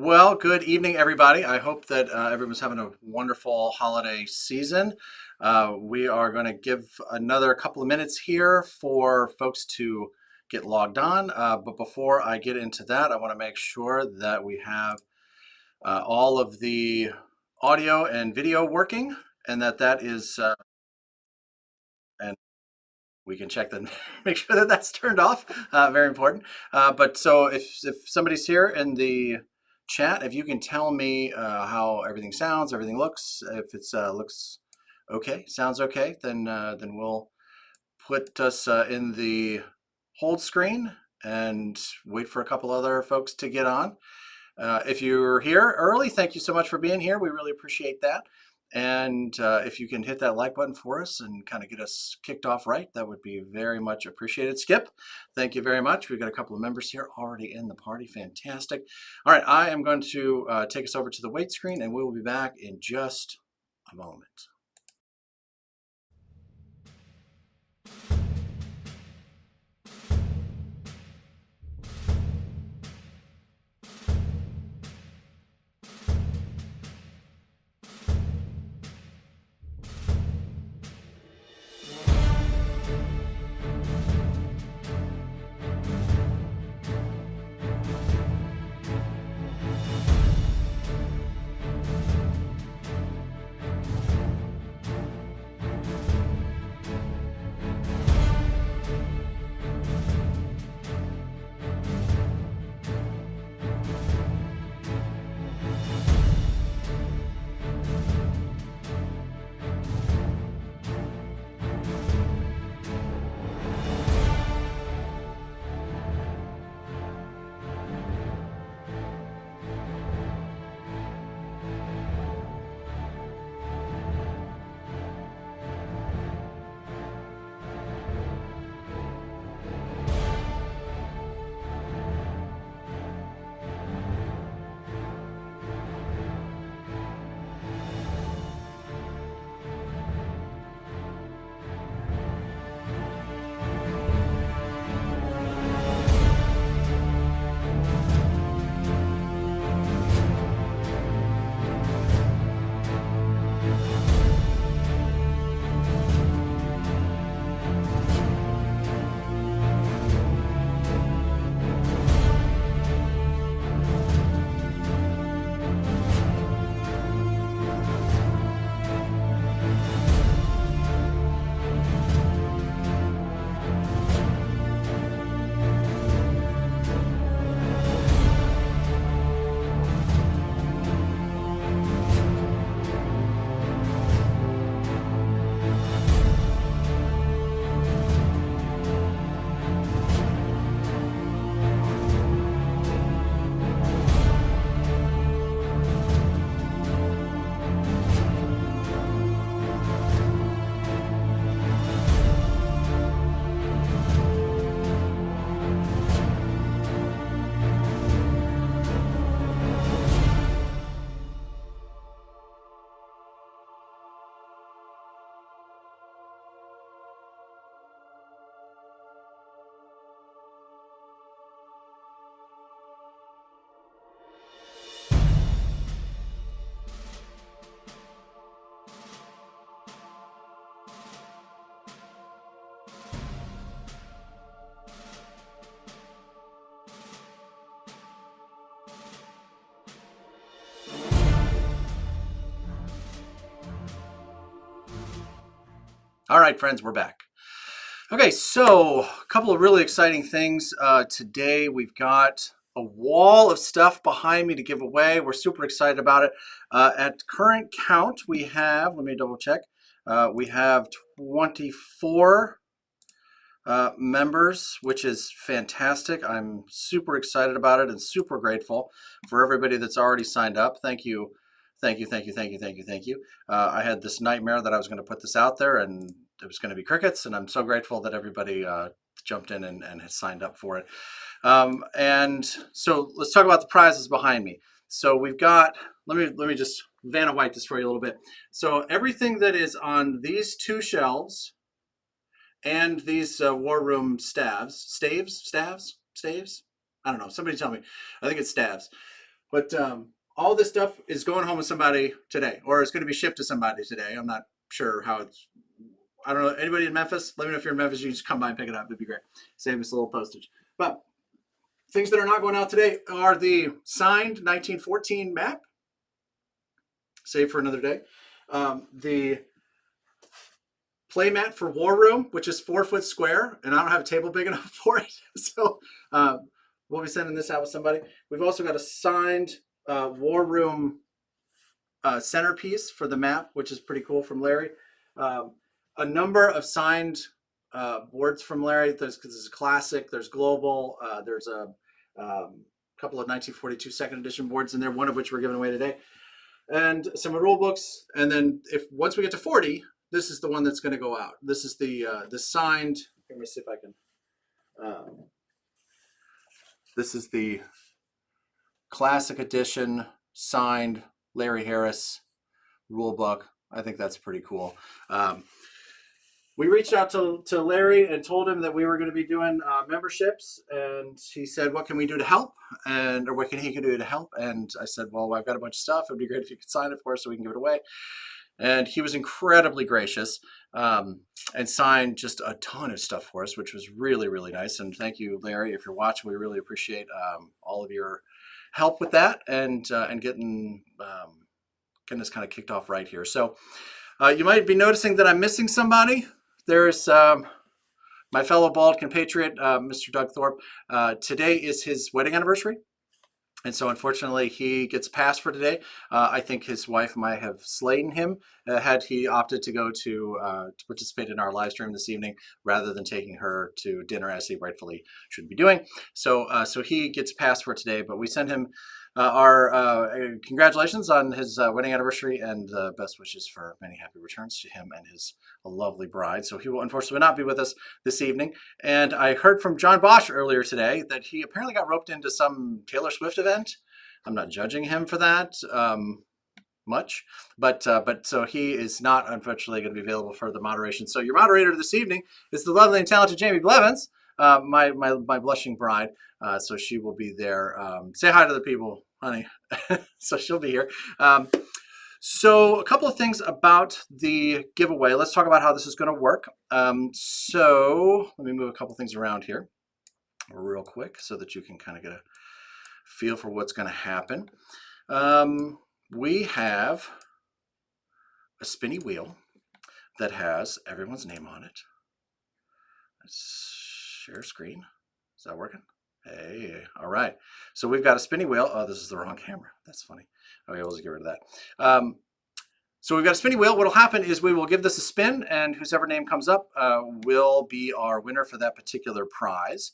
Well, good evening, everybody. I hope that everyone's having a wonderful holiday season. We are going to give another couple of minutes here for folks to get logged on. But before I get into that, I want to make sure that we have all of the audio and video working, and that is, and we can check that, make sure that that's turned off. Very important. But so if somebody's here in the chat, if you can tell me how everything sounds, everything looks, if it's looks okay, sounds okay, then we'll put us in the hold screen and wait for a couple other folks to get on. If you're here early, thank you so much for being here. We really appreciate that. And if you can hit that like button for us and kind of get us kicked off right, that would be very much appreciated. Skip, thank you very much. We've got a couple of members here already in the party. Fantastic. All right, I am going to take us over to the wait screen, and we will be back in just a moment. All right, friends, we're back. Okay, so a couple of really exciting things today. We've got a wall of stuff behind me to give away. We're super excited about it. At current count, we have, let me double check, we have 24 members, which is fantastic. I'm super excited about it and super grateful for everybody that's already signed up. Thank you. Thank you, thank you, thank you, thank you, thank you. I had this nightmare that I was going to put this out there and it was going to be crickets, and I'm so grateful that everybody jumped in and has signed up for it. And so let's talk about the prizes behind me. So we've got, let me just Vanna White this for you a little bit. So everything that is on these two shelves and these war room staves, staves, I don't know, somebody tell me. I think it's staves. But all this stuff is going home with somebody today, or it's going to be shipped to somebody today. I'm not sure how it's. I don't know. Anybody in Memphis? Let me know if you're in Memphis. You can just come by and pick it up. It'd be great. Save us a little postage. But things that are not going out today are the signed 1914 map. Save for another day. The playmat for War Room, which is 4 foot square, and I don't have a table big enough for it. So we'll be sending this out with somebody. We've also got a signed War Room centerpiece for the map, which is pretty cool, from Larry. A number of signed boards from Larry. There's a classic, there's global, there's a couple of 1942 second edition boards in there, one of which we're giving away today, and some rule books. And then once we get to 40, this is the one that's going to go out. This is the signed. Let me see if I can. This is the classic edition signed Larry Harris rule book. I think that's pretty cool. We reached out to Larry and told him that we were going to be doing memberships, and he said, "What can we do to help?" Or what can he do to help? And I said, "Well, I've got a bunch of stuff. It'd be great if you could sign it for us so we can give it away." And he was incredibly gracious and signed just a ton of stuff for us, which was really, really nice. And thank you, Larry, if you're watching. We really appreciate all of your help with that and getting this kind of kicked off right here. So you might be noticing that I'm missing somebody. There's my fellow bald compatriot, Mr. Doug Thorpe. Today is his wedding anniversary. And so, unfortunately, he gets a pass for today. I think his wife might have slain him had he opted to go to participate in our live stream this evening rather than taking her to dinner, as he rightfully should be doing. So he gets a pass for today, but we send him our congratulations on his wedding anniversary and best wishes for many happy returns to him and his lovely bride. So he will unfortunately not be with us this evening. And I heard from John Bosch earlier today that he apparently got roped into some Taylor Swift event. I'm not judging him for that much, but so he is not unfortunately going to be available for the moderation. So your moderator this evening is the lovely and talented Jamie Blevins, my blushing bride. So she will be there. Say hi to the people, honey. So she'll be here. So a couple of things about the giveaway. Let's talk about how this is going to work. So let me move a couple things around here real quick so that you can kind of get a feel for what's going to happen. We have a spinny wheel that has everyone's name on it. Let's share screen. Is that working? Hey, all right. So we've got a spinny wheel. Oh, this is the wrong camera. That's funny. Okay, we'll just get rid of that. So we've got a spinny wheel. What will happen is we will give this a spin, and whosever name comes up will be our winner for that particular prize.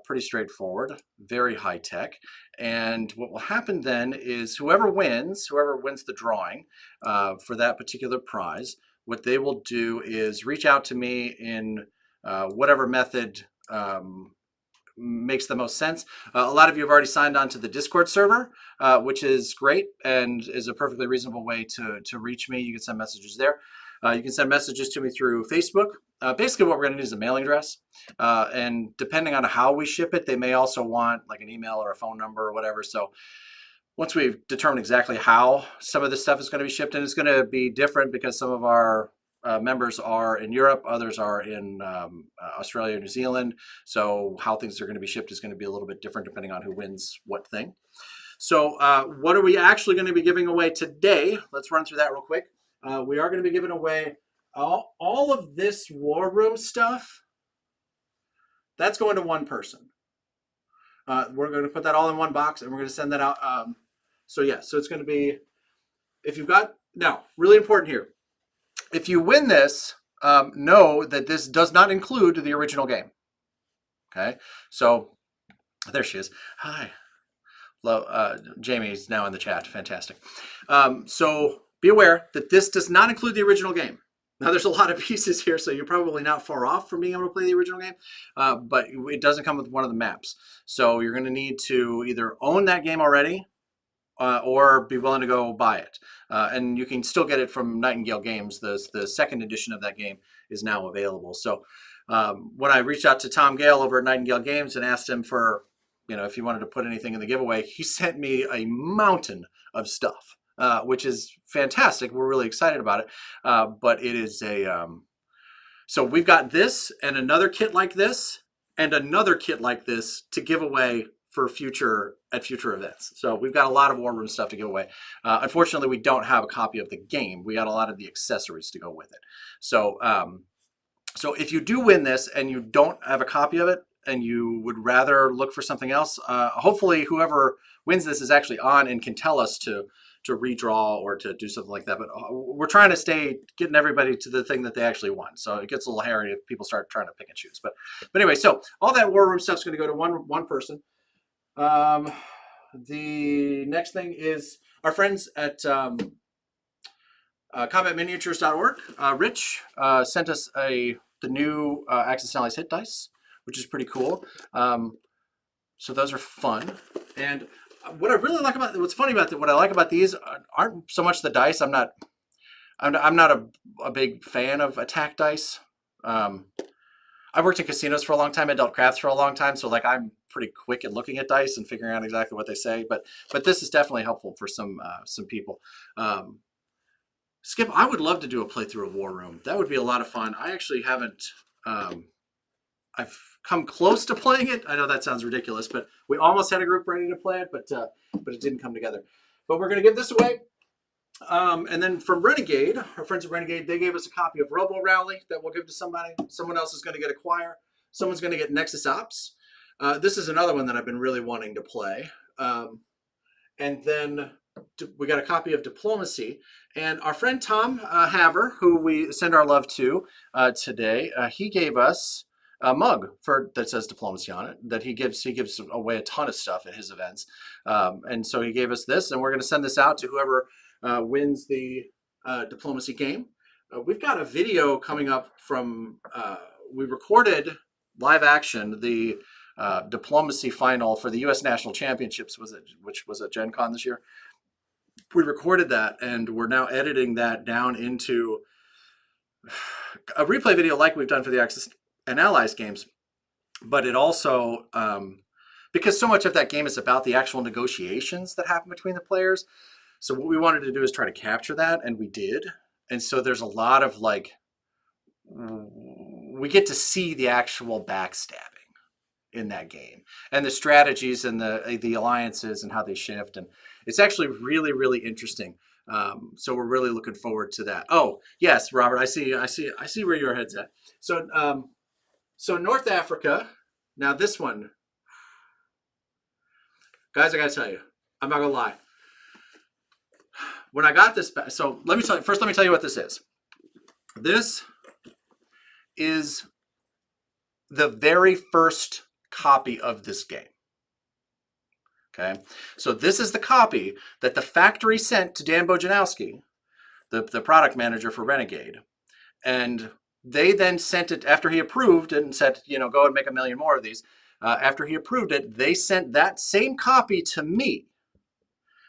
Pretty straightforward, very high tech. And what will happen then is whoever wins the drawing for that particular prize, what they will do is reach out to me in whatever method makes the most sense. A lot of you have already signed on to the Discord server, which is great and is a perfectly reasonable way to reach me. You can send messages there. You can send messages to me through Facebook. Basically what we're going to need is a mailing address. And depending on how we ship it, they may also want like an email or a phone number or whatever. So once we've determined exactly how some of this stuff is going to be shipped, and it's going to be different because some of our members are in Europe, others are in Australia, New Zealand. So how things are going to be shipped is going to be a little bit different depending on who wins what thing. So what are we actually going to be giving away today? Let's run through that real quick. We are going to be giving away all of this War Room stuff. That's going to one person. We're going to put that all in one box and we're going to send that out. So it's going to be, if you've got, now, really important here. If you win this, know that this does not include the original game. Okay, so there she is. Hi. Jamie's now in the chat. Fantastic. So be aware that this does not include the original game. Now, there's a lot of pieces here, so you're probably not far off from being able to play the original game, but it doesn't come with one of the maps. So you're going to need to either own that game already or be willing to go buy it. And you can still get it from Nightingale Games. The second edition of that game is now available. So when I reached out to Tom Gale over at Nightingale Games and asked him for if you wanted to put anything in the giveaway, he sent me a mountain of stuff, which is fantastic. We're really excited about it. But it is so we've got this and another kit like this and another kit like this to give away for future events. So we've got a lot of War Room stuff to give away. Unfortunately, we don't have a copy of the game. We got a lot of the accessories to go with it. So so if you do win this and you don't have a copy of it and you would rather look for something else, hopefully whoever wins this is actually on and can tell us to redraw or to do something like that. But we're trying to stay getting everybody to the thing that they actually want. So it gets a little hairy if people start trying to pick and choose. But anyway, so all that War Room stuff is going to go to one person. The next thing is our friends at combatminiatures.org. Rich sent us the new Axis and Allies Hit Dice, which is pretty cool. So those are fun. And what I really like about what's funny about what I like about these aren't so much the dice. I'm not a big fan of attack dice. I worked in casinos for a long time. I dealt craps for a long time, so like I'm pretty quick at looking at dice and figuring out exactly what they say. But this is definitely helpful for some people. Skip, I would love to do a playthrough of War Room. That would be a lot of fun. I actually haven't. I've come close to playing it. I know that sounds ridiculous, but we almost had a group ready to play it, but it didn't come together. But we're going to give this away. And then from Renegade, our friends at Renegade, they gave us a copy of RoboRally that we'll give to somebody. Someone else is going to get Acquire. Someone's going to get Nexus Ops. This is another one that I've been really wanting to play. And then we got a copy of Diplomacy. And our friend Tom Haver, who we send our love to today, he gave us a mug that says Diplomacy on it. That he gives away a ton of stuff at his events. And so he gave us this, and we're going to send this out to whoever wins the Diplomacy game. We've got a video coming up from, we recorded live action, the Diplomacy final for the U.S. National Championships, which was at Gen Con this year. We recorded that, and we're now editing that down into a replay video like we've done for the Axis and Allies games. But it also, because so much of that game is about the actual negotiations that happen between the players, so what we wanted to do is try to capture that, and we did. And so there's a lot of we get to see the actual backstabbing in that game and the strategies and the alliances and how they shift. And it's actually really, really interesting. So we're really looking forward to that. Oh, yes, Robert, I see where your head's at. So, so North Africa, now this one, guys, I gotta tell you, I'm not gonna lie. When I got this back, so let me tell you what this is. This is the very first copy of this game. Okay, so this is the copy that the factory sent to Dan Bojanowski, the product manager for Renegade, and they then sent it after he approved it and said, go and make 1 million more of these. After he approved it, they sent that same copy to me,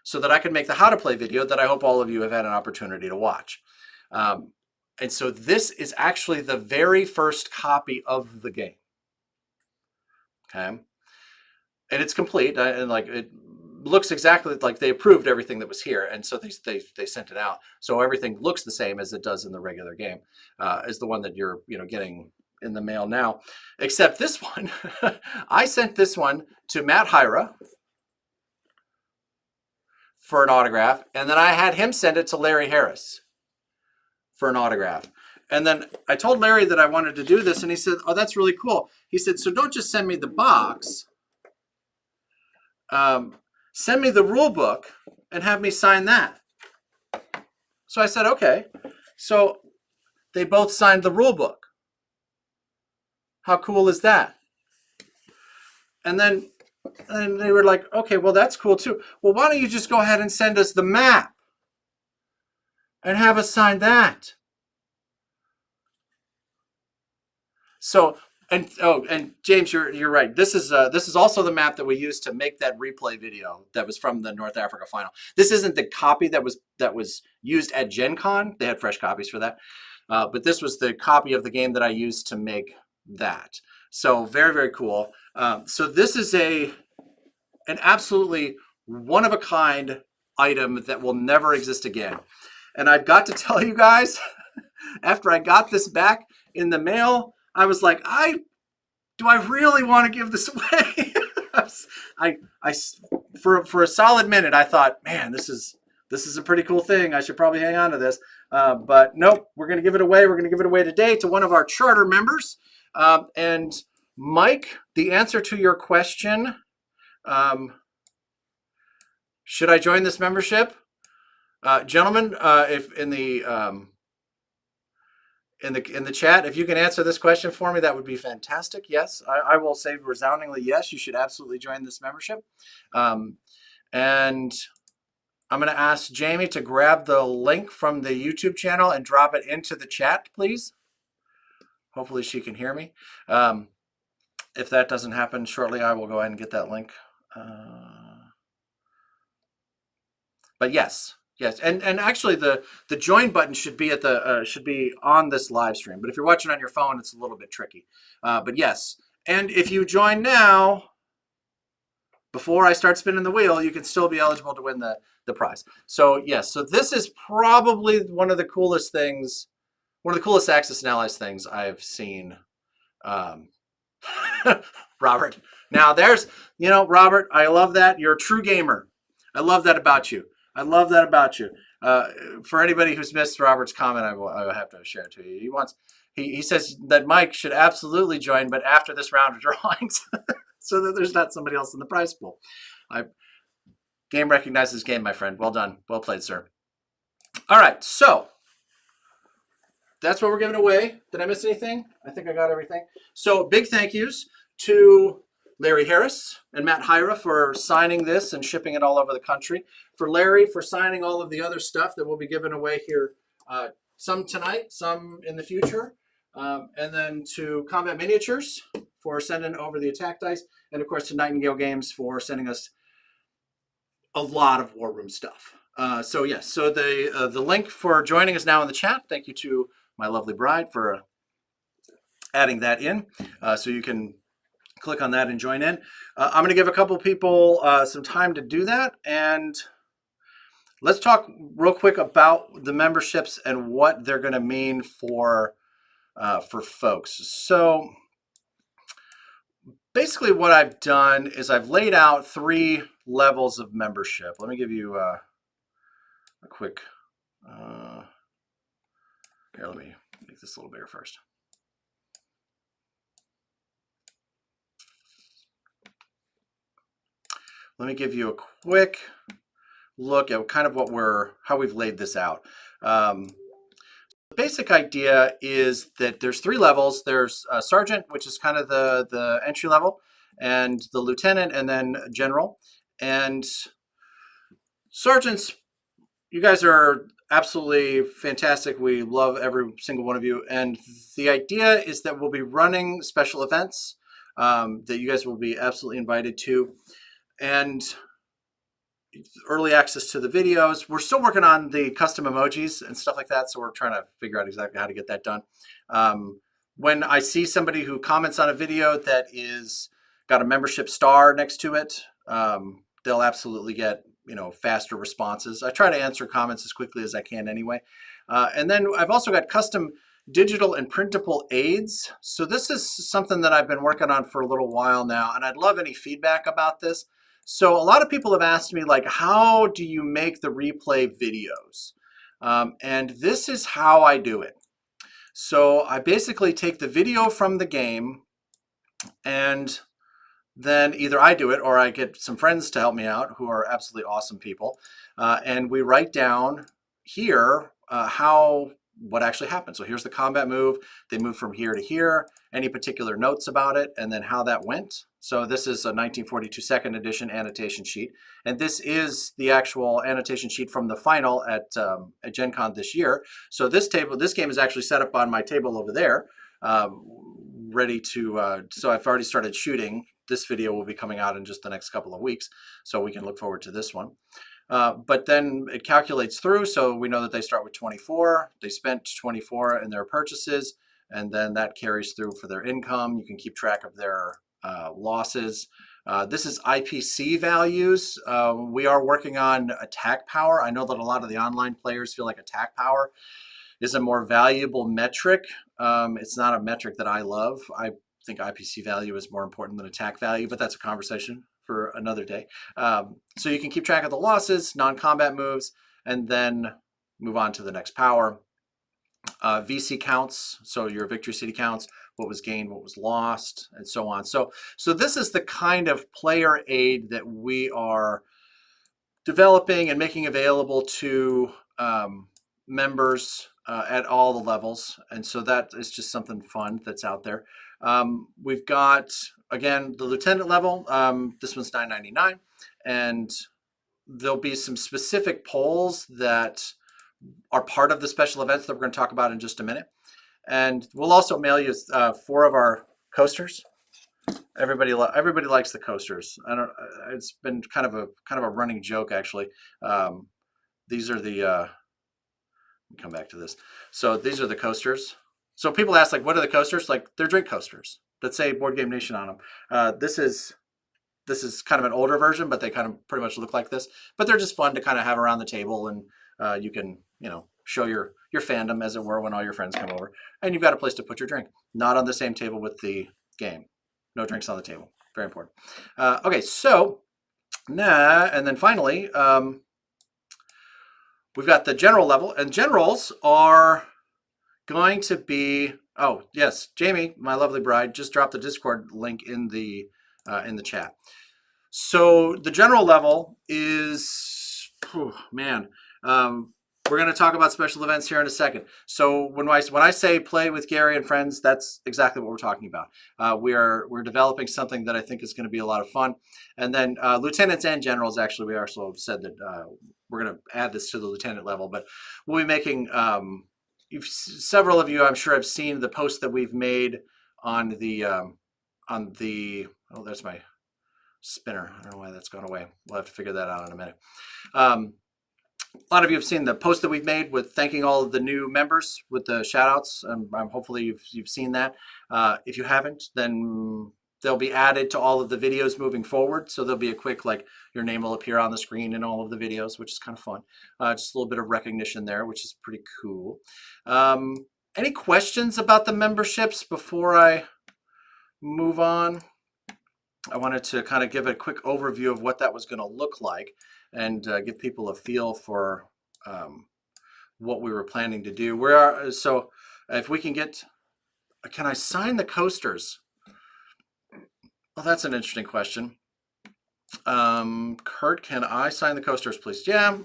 so that I could make the how to play video that I hope all of you have had an opportunity to watch. And so this is actually the very first copy of the game. Okay. And it's complete, and it looks exactly like they approved everything that was here. And so they sent it out. So everything looks the same as it does in the regular game, as the one that you're getting in the mail now. Except this one, I sent this one to Matt Hyra for an autograph, and then I had him send it to Larry Harris for an autograph. And then I told Larry that I wanted to do this, and he said, oh, that's really cool. He said, so don't just send me the box, send me the rule book and have me sign that. So I said, okay. So they both signed the rule book. How cool is that? And then they were like, okay, well, that's cool too. Well, why don't you just go ahead and send us the map and have us sign that? So, and James, you're right. This is also the map that we used to make that replay video that was from the North Africa final. This isn't the copy that was used at Gen Con. They had fresh copies for that. But this was the copy of the game that I used to make that. So very, very cool. So this is an absolutely one-of-a-kind item that will never exist again. And I've got to tell you guys, after I got this back in the mail, I was like, do I really want to give this away? For a solid minute, I thought, man, this is a pretty cool thing. I should probably hang on to this. But nope, we're going to give it away. We're going to give it away today to one of our charter members. And Mike, the answer to your question, should I join this membership? Gentlemen, if in the chat, if you can answer this question for me, that would be fantastic. Yes, I will say resoundingly yes, you should absolutely join this membership. And I'm going to ask Jamie to grab the link from the YouTube channel and drop it into the chat, please. Hopefully she can hear me. If that doesn't happen shortly, I will go ahead and get that link. But yes, and actually the join button should be at the should be on this live stream. But if you're watching on your phone, it's a little bit tricky. But yes, and if you join now, before I start spinning the wheel, you can still be eligible to win the prize. So yes, so this is probably one of the coolest things, one of the coolest Axis and Allies things I've seen. Robert, now there's, Robert, I love that. You're a true gamer. I love that about you. I love that about you. For anybody who's missed Robert's comment, I will have to share it to you. He says that Mike should absolutely join, but after this round of drawings, so that there's not somebody else in the prize pool. Game recognizes game, my friend. Well done. Well played, sir. All right, so that's what we're giving away. Did I miss anything? I think I got everything. So big thank yous to Larry Harris and Matt Hyra for signing this and shipping it all over the country. For Larry for signing all of the other stuff that we'll be giving away here, some tonight, some in the future. And then to Combat Miniatures for sending over the attack dice. And of course to Nightingale Games for sending us a lot of War Room stuff. So yes, so the link for joining is now in the chat. Thank you to my lovely bride for adding that in. So you can click on that and join in. I'm going to give a couple people some time to do that. And let's talk real quick about the memberships and what they're going to mean for folks. So basically what I've done is I've laid out 3 levels of membership. Let me give you a quick, here, let me make this a little bigger first. Let me give you a quick look at kind of how we've laid this out. The basic idea is that there's 3 levels. There's a sergeant, which is kind of the entry level, and the lieutenant, and then general. And sergeants, you guys are absolutely fantastic. We love every single one of you. And the idea is that we'll be running special events that you guys will be absolutely invited to. And early access to the videos. We're still working on the custom emojis and stuff like that, so we're trying to figure out exactly how to get that done. When I see somebody who comments on a video that is got a membership star next to it, they'll absolutely get faster responses. I try to answer comments as quickly as I can anyway. And then I've also got custom digital and printable aids. So this is something that I've been working on for a little while now, and I'd love any feedback about this. So a lot of people have asked me, like, how do you make the replay videos? And this is how I do it. So I basically take the video from the game, and then either I do it or I get some friends to help me out who are absolutely awesome people. And we write down here what actually happened. So here's the combat move. They move from here to here, any particular notes about it, and then how that went. So this is a 1942 second edition annotation sheet. And this is the actual annotation sheet from the final at Gen Con this year. So this game is actually set up on my table over there, ready to, so I've already started shooting. This video will be coming out in just the next couple of weeks, so we can look forward to this one. But then it calculates through, so we know that they start with 24. They spent 24 in their purchases, and then that carries through for their income. You can keep track of their losses This is IPC values. We are working on attack power. I know that a lot of the online players feel like attack power is a more valuable metric. It's not a metric that I love. I think IPC value is more important than attack value, but that's a conversation for another day. So you can keep track of the losses, non-combat moves, and then move on to the next power. VC counts, so your victory city counts, what was gained, what was lost, and so on. So this is the kind of player aid that we are developing and making available to members at all the levels. And so that is just something fun that's out there. We've got, again, the lieutenant level. This one's $9.99. And there'll be some specific polls that are part of the special events that we're going to talk about in just a minute. And we'll also mail you 4 of our coasters. Everybody likes the coasters. It's been kind of a running joke, actually. These are the let me come back to this. So these are the coasters. So people ask, like, what are the coasters? Like, they're drink coasters that say Board Game Nation on them. This is kind of an older version, but they kind of pretty much look like this. But they're just fun to kind of have around the table, and you can, show your fandom, as it were, when all your friends come over. And you've got a place to put your drink. Not on the same table with the game. No drinks on the table. Very important. Okay, so now, and then finally, we've got the general level, and generals are going to be, oh yes, Jamie, my lovely bride, just dropped the Discord link in the chat. So the general level is, we're going to talk about special events here in a second. So when I say play with Gary and friends, that's exactly what we're talking about. We're developing something that I think is going to be a lot of fun. And then lieutenants and generals, actually, we also said that we're going to add this to the lieutenant level. But we'll be making, several of you, I'm sure, have seen the post that we've made on the, oh, there's my spinner. I don't know why that's gone away. We'll have to figure that out in a minute. A lot of you have seen the post that we've made with thanking all of the new members with the shout outs. Hopefully you've seen that. If you haven't, then they'll be added to all of the videos moving forward. So there'll be a quick, like, your name will appear on the screen in all of the videos, which is kind of fun. Just a little bit of recognition there, which is pretty cool. Any questions about the memberships before I move on? I wanted to kind of give a quick overview of what that was going to look like, and give people a feel for what we were planning to do. So if we can get, can I sign the coasters? Well, that's an interesting question. Kurt, can I sign the coasters, please? Yeah,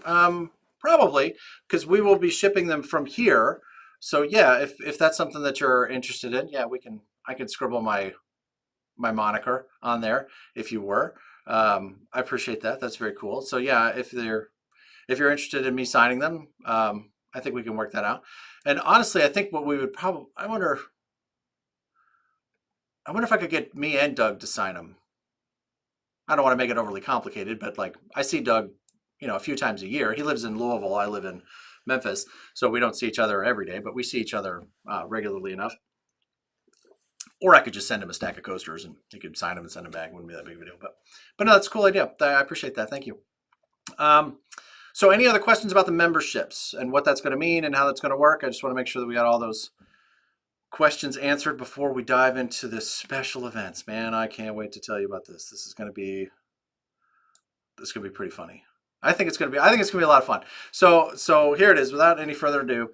probably, because we will be shipping them from here. So yeah, if that's something that you're interested in, yeah, I can scribble my moniker on there if you were. I appreciate that. That's very cool. So yeah, if you're interested in me signing them, I think we can work that out. And honestly, I think what we would probably, I wonder if I could get me and Doug to sign them. I don't want to make it overly complicated, but like, I see Doug, a few times a year. He lives in Louisville. I live in Memphis. So we don't see each other every day, but we see each other regularly enough. Or I could just send him a stack of coasters and he could sign them and send them back. Wouldn't be that big of a deal. But no, that's a cool idea. I appreciate that. Thank you. So any other questions about the memberships and what that's going to mean and how that's going to work? I just want to make sure that we got all those questions answered before we dive into the special events. Man, I can't wait to tell you about this. This is going to be pretty funny. I think it's going to be a lot of fun. So here it is. Without any further ado,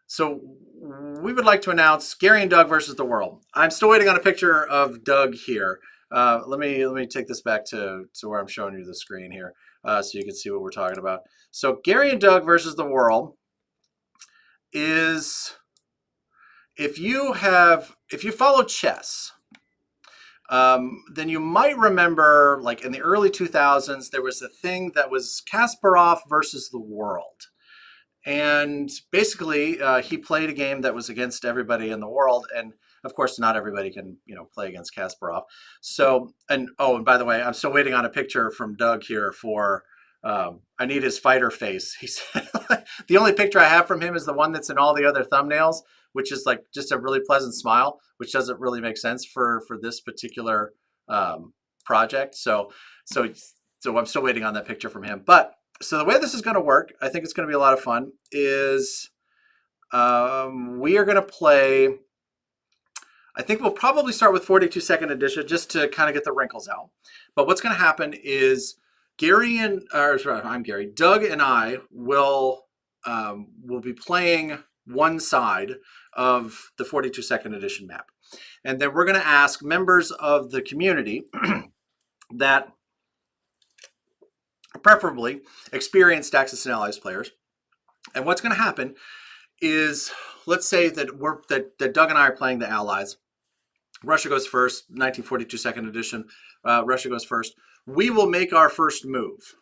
so we would like to announce Gary and Doug versus the world. I'm still waiting on a picture of Doug here. Let me take this back to where I'm showing you the screen here, so you can see what we're talking about. So Gary and Doug versus the world is, if you follow chess, then you might remember, like in the early 2000s, there was a thing that was Kasparov versus the world. And basically, he played a game that was against everybody in the world. And of course, not everybody can, play against Kasparov. So, and by the way, I'm still waiting on a picture from Doug here for, I need his fighter face. He said, the only picture I have from him is the one that's in all the other thumbnails, which is like just a really pleasant smile, which doesn't really make sense for this particular project. So I'm still waiting on that picture from him. But so the way this is going to work, I think it's going to be a lot of fun, is we are going to play, I think we'll probably start with 42nd edition just to kind of get the wrinkles out. But what's going to happen is Doug and I will be playing one side of the 42nd edition map. And then we're going to ask members of the community that preferably experienced Axis and Allies players. And what's going to happen is, let's say that Doug and I are playing the Allies. Russia goes first, 1942 second edition. Russia goes first. We will make our first move.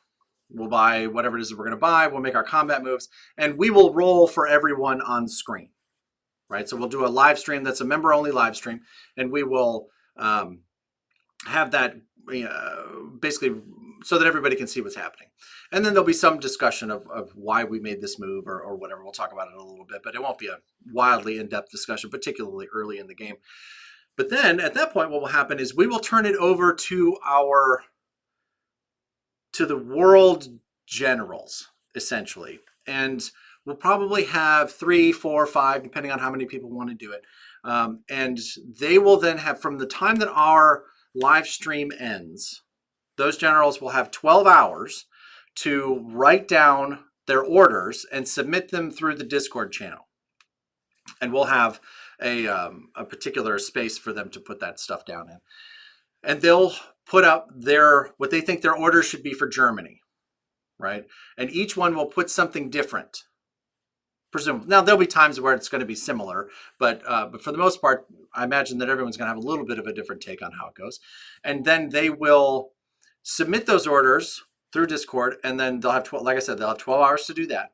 We'll buy whatever it is that we're going to buy. We'll make our combat moves, and we will roll for everyone on screen, right? So we'll do a live stream that's a member-only live stream, and we will have that basically so that everybody can see what's happening. And then there'll be some discussion of why we made this move or whatever. We'll talk about it a little bit, but it won't be a wildly in-depth discussion, particularly early in the game. But then at that point, what will happen is we will turn it over to the world generals, essentially. And we'll probably have 3, 4, 5, depending on how many people want to do it. And they will then have, from the time that our live stream ends, those generals will have 12 hours to write down their orders and submit them through the Discord channel. And we'll have a particular space for them to put that stuff down in. And they'll put up what they think their orders should be for Germany, right? And each one will put something different. Presumably. Now, there'll be times where it's going to be similar, but for the most part, I imagine that everyone's going to have a little bit of a different take on how it goes. And then they will submit those orders through Discord, and then they'll have, like I said, they'll have 12 hours to do that.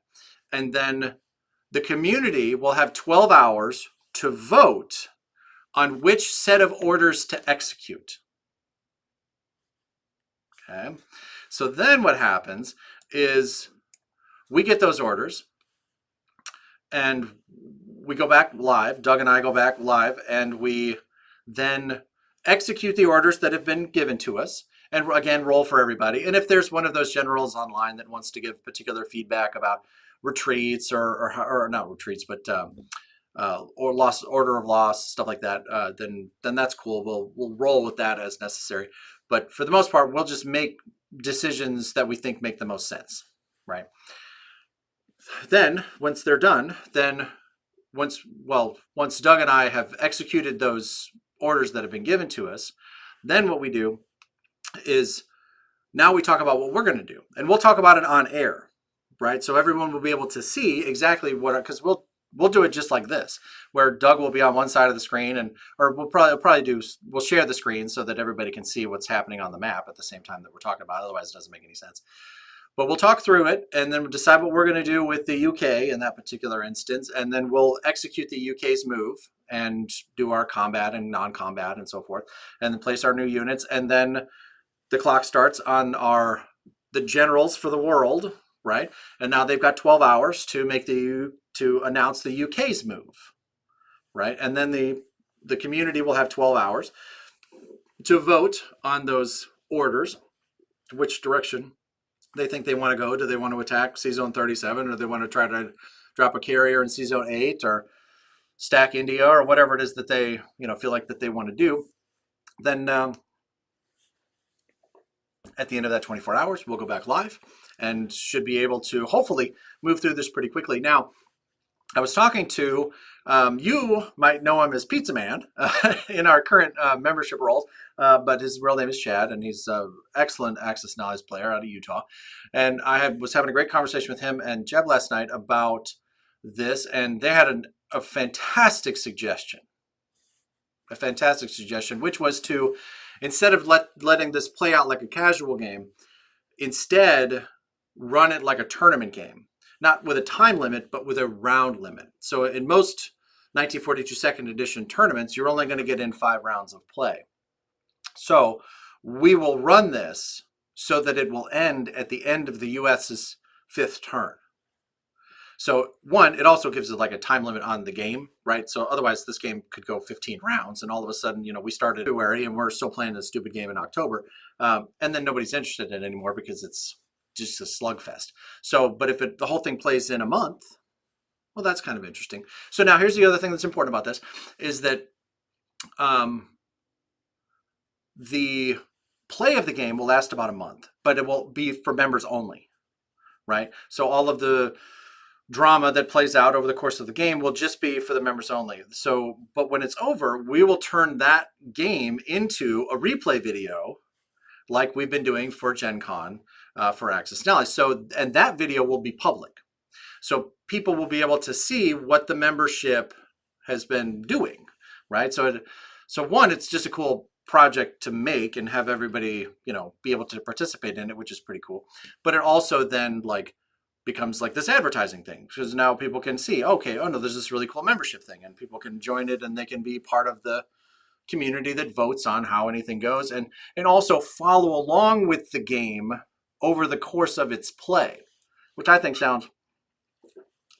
And then the community will have 12 hours to vote on which set of orders to execute. Okay. So then what happens is we get those orders and we go back live. Doug and I go back live, and we then execute the orders that have been given to us, and again, roll for everybody. And if there's one of those generals online that wants to give particular feedback about retreats or not retreats, but or loss, order of loss, stuff like that, then that's cool. We'll roll with that as necessary. But for the most part, we'll just make decisions that we think make the most sense, right? Then once they're done, once Doug and I have executed those orders that have been given to us, then what we do is now we talk about what we're going to do, and we'll talk about it on air, right? So everyone will be able to see exactly because we'll do it just like this, where Doug will be on one side of the screen, we'll share the screen so that everybody can see what's happening on the map at the same time that we're talking about. Otherwise, it doesn't make any sense. But we'll talk through it, and then we'll decide what we're going to do with the UK in that particular instance, and then we'll execute the UK's move and do our combat and non-combat and so forth, and then place our new units, and then the clock starts on the generals for the world, right? And now they've got 12 hours to announce the UK's move, right? And then the community will have 12 hours to vote on those orders, which direction they think they want to go. Do they want to attack C-Zone 37, or do they want to try to drop a carrier in C-Zone 8, or stack India, or whatever it is that they feel like that they want to do? Then at the end of that 24 hours, we'll go back live and should be able to hopefully move through this pretty quickly. Now, I was talking to, you might know him as Pizza Man in our current membership roles, but his real name is Chad, and he's an excellent Axis Knowledge player out of Utah. And I was having a great conversation with him and Jeb last night about this, and they had a fantastic suggestion. Which was to, instead of letting this play out like a casual game, instead run it like a tournament game. Not with a time limit, but with a round limit. So in most 1942 second edition tournaments, you're only going to get in 5 rounds of play. So we will run this so that it will end at the end of the US's 5th turn. So one, it also gives it like a time limit on the game, right? So otherwise this game could go 15 rounds and all of a sudden, we started in February and we're still playing a stupid game in October. And then nobody's interested in it anymore because it's just a slugfest. So, but if the whole thing plays in a month, well, that's kind of interesting. So now here's the other thing that's important about this is that the play of the game will last about a month, but it will be for members only, right? So all of the drama that plays out over the course of the game will just be for the members only. So, but when it's over, we will turn that game into a replay video like we've been doing for Gen Con for Access Knowledge. So, and that video will be public. So people will be able to see what the membership has been doing, right? So one, it's just a cool project to make and have everybody, be able to participate in it, which is pretty cool. But it also then becomes like this advertising thing because now people can see, okay, oh no, there's this really cool membership thing and people can join it and they can be part of the community that votes on how anything goes and also follow along with the game over the course of its play, which I think sounds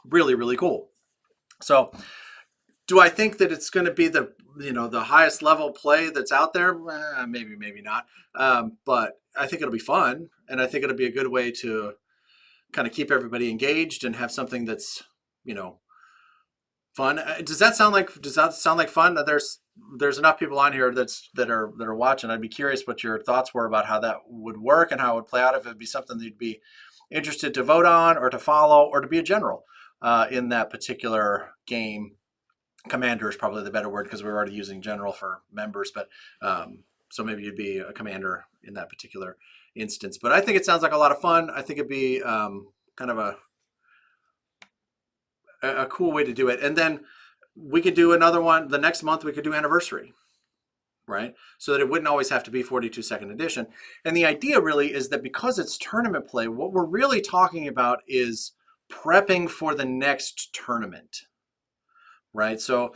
really, really cool. So do I think that it's going to be the highest level play that's out there? Maybe, maybe not. But I think it'll be fun. And I think it'll be a good way to kind of keep everybody engaged and have something that's, fun. Does that sound like fun? There's enough people on here that are watching. I'd be curious what your thoughts were about how that would work and how it would play out, if it'd be something that you'd be interested to vote on or to follow or to be a general in that particular game. Commander is probably the better word because we're already using general for members, but so maybe you'd be a commander in that particular instance. But I think it sounds like a lot of fun. I think it'd be kind of a cool way to do it. And then we could do another one the next month. We could do anniversary, right? So that it wouldn't always have to be 42nd edition. And the idea really is that because it's tournament play, what we're really talking about is prepping for the next tournament, right? So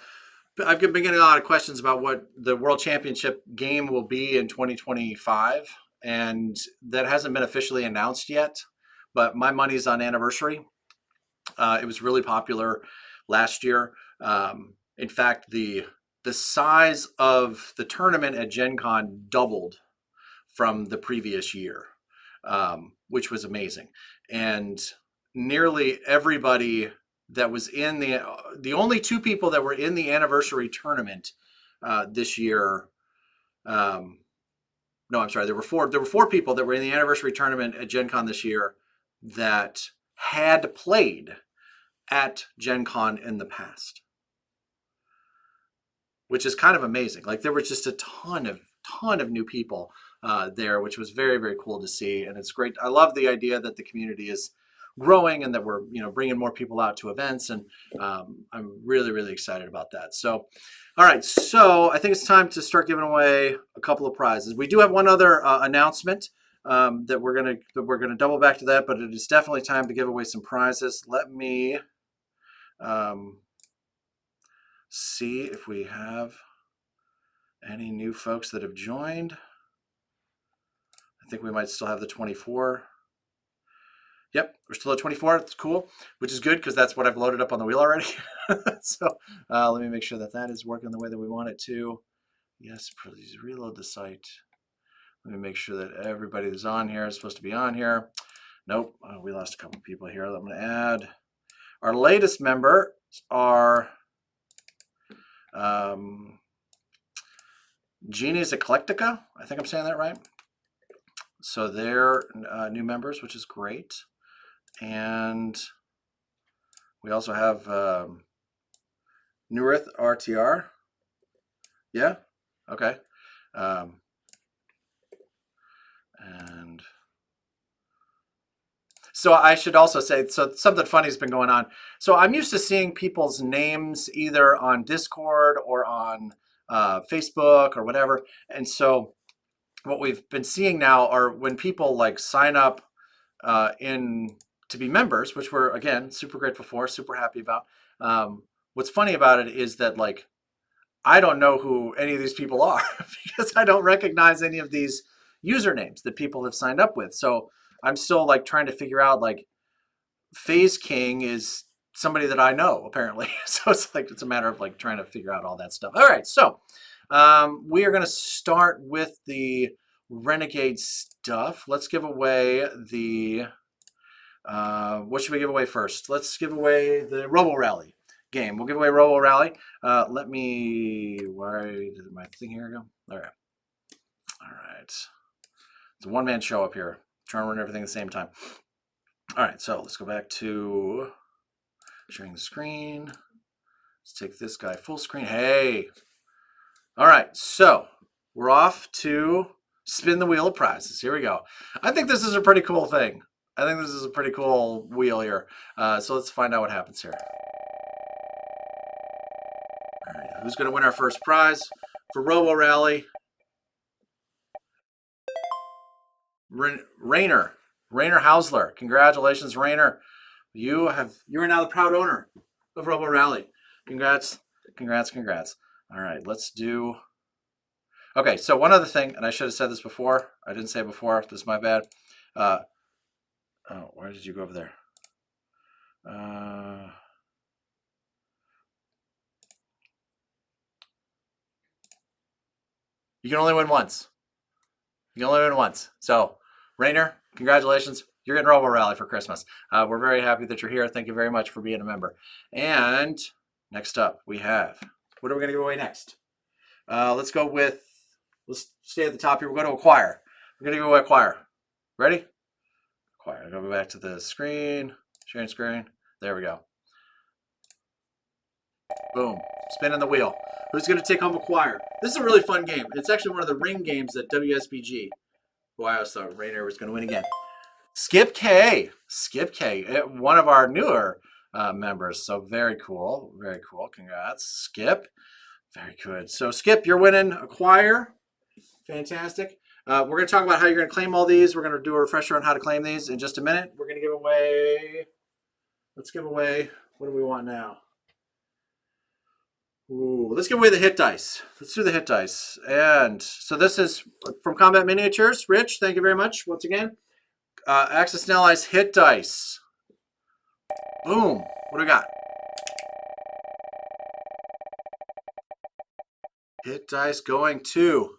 I've been getting a lot of questions about what the World Championship game will be in 2025, and that hasn't been officially announced yet, but my money's on anniversary. It was really popular last year. In fact, the size of the tournament at Gen Con doubled from the previous year, which was amazing. And nearly everybody that was in the only two people that were in the anniversary tournament this year. No, I'm sorry. There were four people that were in the anniversary tournament at Gen Con this year that had played at Gen Con in the past, which is kind of amazing. Like there was just a ton of new people there, which was very, very cool to see. And it's great. I love the idea that the community is growing and that we're bringing more people out to events, and I'm really, really excited about that. So all right, so I think it's time to start giving away a couple of prizes. We do have one other announcement that we're gonna double back to that, but it is definitely time to give away some prizes. Let me see if we have any new folks that have joined. I think we might still have the 24. Yep, we're still at 24. It's cool, which is good because that's what I've loaded up on the wheel already. So let me make sure that is working the way that we want it to. Yes, please reload the site. Let me make sure that everybody that's on here is supposed to be on here. Nope, we lost a couple people here. I'm going to add. Our latest member are Genie's Eclectica. I think I'm saying that right. So they're new members, which is great. And we also have Nurith RTR. Yeah, okay. And so I should also say, so something funny has been going on. So I'm used to seeing people's names either on Discord or on Facebook or whatever. And so what we've been seeing now are when people like sign up to be members, which we're, again, super grateful for, super happy about. What's funny about it is that like, I don't know who any of these people are because I don't recognize any of these usernames that people have signed up with. So I'm still like trying to figure out like FaZe King is somebody that I know, apparently. So it's like, it's a matter of like trying to figure out all that stuff. All right, so we are going to start with the Renegade stuff. Let's give away the, what should we give away first? Let's give away the RoboRally game. We'll give away RoboRally. Let me, where did my thing here go? All right. All right. It's a one-man show up here. Trying to run everything at the same time. All right, so let's go back to sharing the screen. Let's take this guy full screen. Hey. All right, so we're off to spin the wheel of prizes. Here we go. I think this is a pretty cool thing. I think this is a pretty cool wheel here. So let's find out what happens here. All right, who's going to win our first prize for RoboRally? Rainer Hausler. Congratulations, Rainer. You are now the proud owner of RoboRally. Congrats, congrats, congrats. All right, let's do. Okay, so one other thing, and I should have said this before. I didn't say it before. This is my bad. Oh, where did you go over there? You can only win once. You can only win once. So, Rainer, congratulations. You're getting RoboRally for Christmas. We're very happy that you're here. Thank you very much for being a member. And next up, we have, what are we going to give away next? Let's go with, let's stay at the top here. We're going to acquire. We're going to give away acquire. Ready? Acquire. I'll go back to the screen, sharing screen. There we go. Boom. Spinning the wheel. Who's going to take home acquire? This is a really fun game. It's actually one of the ring games at WSBG. Who I always thought Rainer was going to win again. Skip K. Skip K. One of our newer members. So very cool. Very cool. Congrats, Skip. Very good. So Skip, you're winning acquire. Fantastic. We're going to talk about how you're going to claim all these. We're going to do a refresher on how to claim these in just a minute. We're going to give away, let's give away, what do we want now? Ooh, let's give away the hit dice. Let's do the hit dice. And so this is from Combat Miniatures. Rich, thank you very much once again. Axis and Allies hit dice. Boom. What do we got? Hit dice going to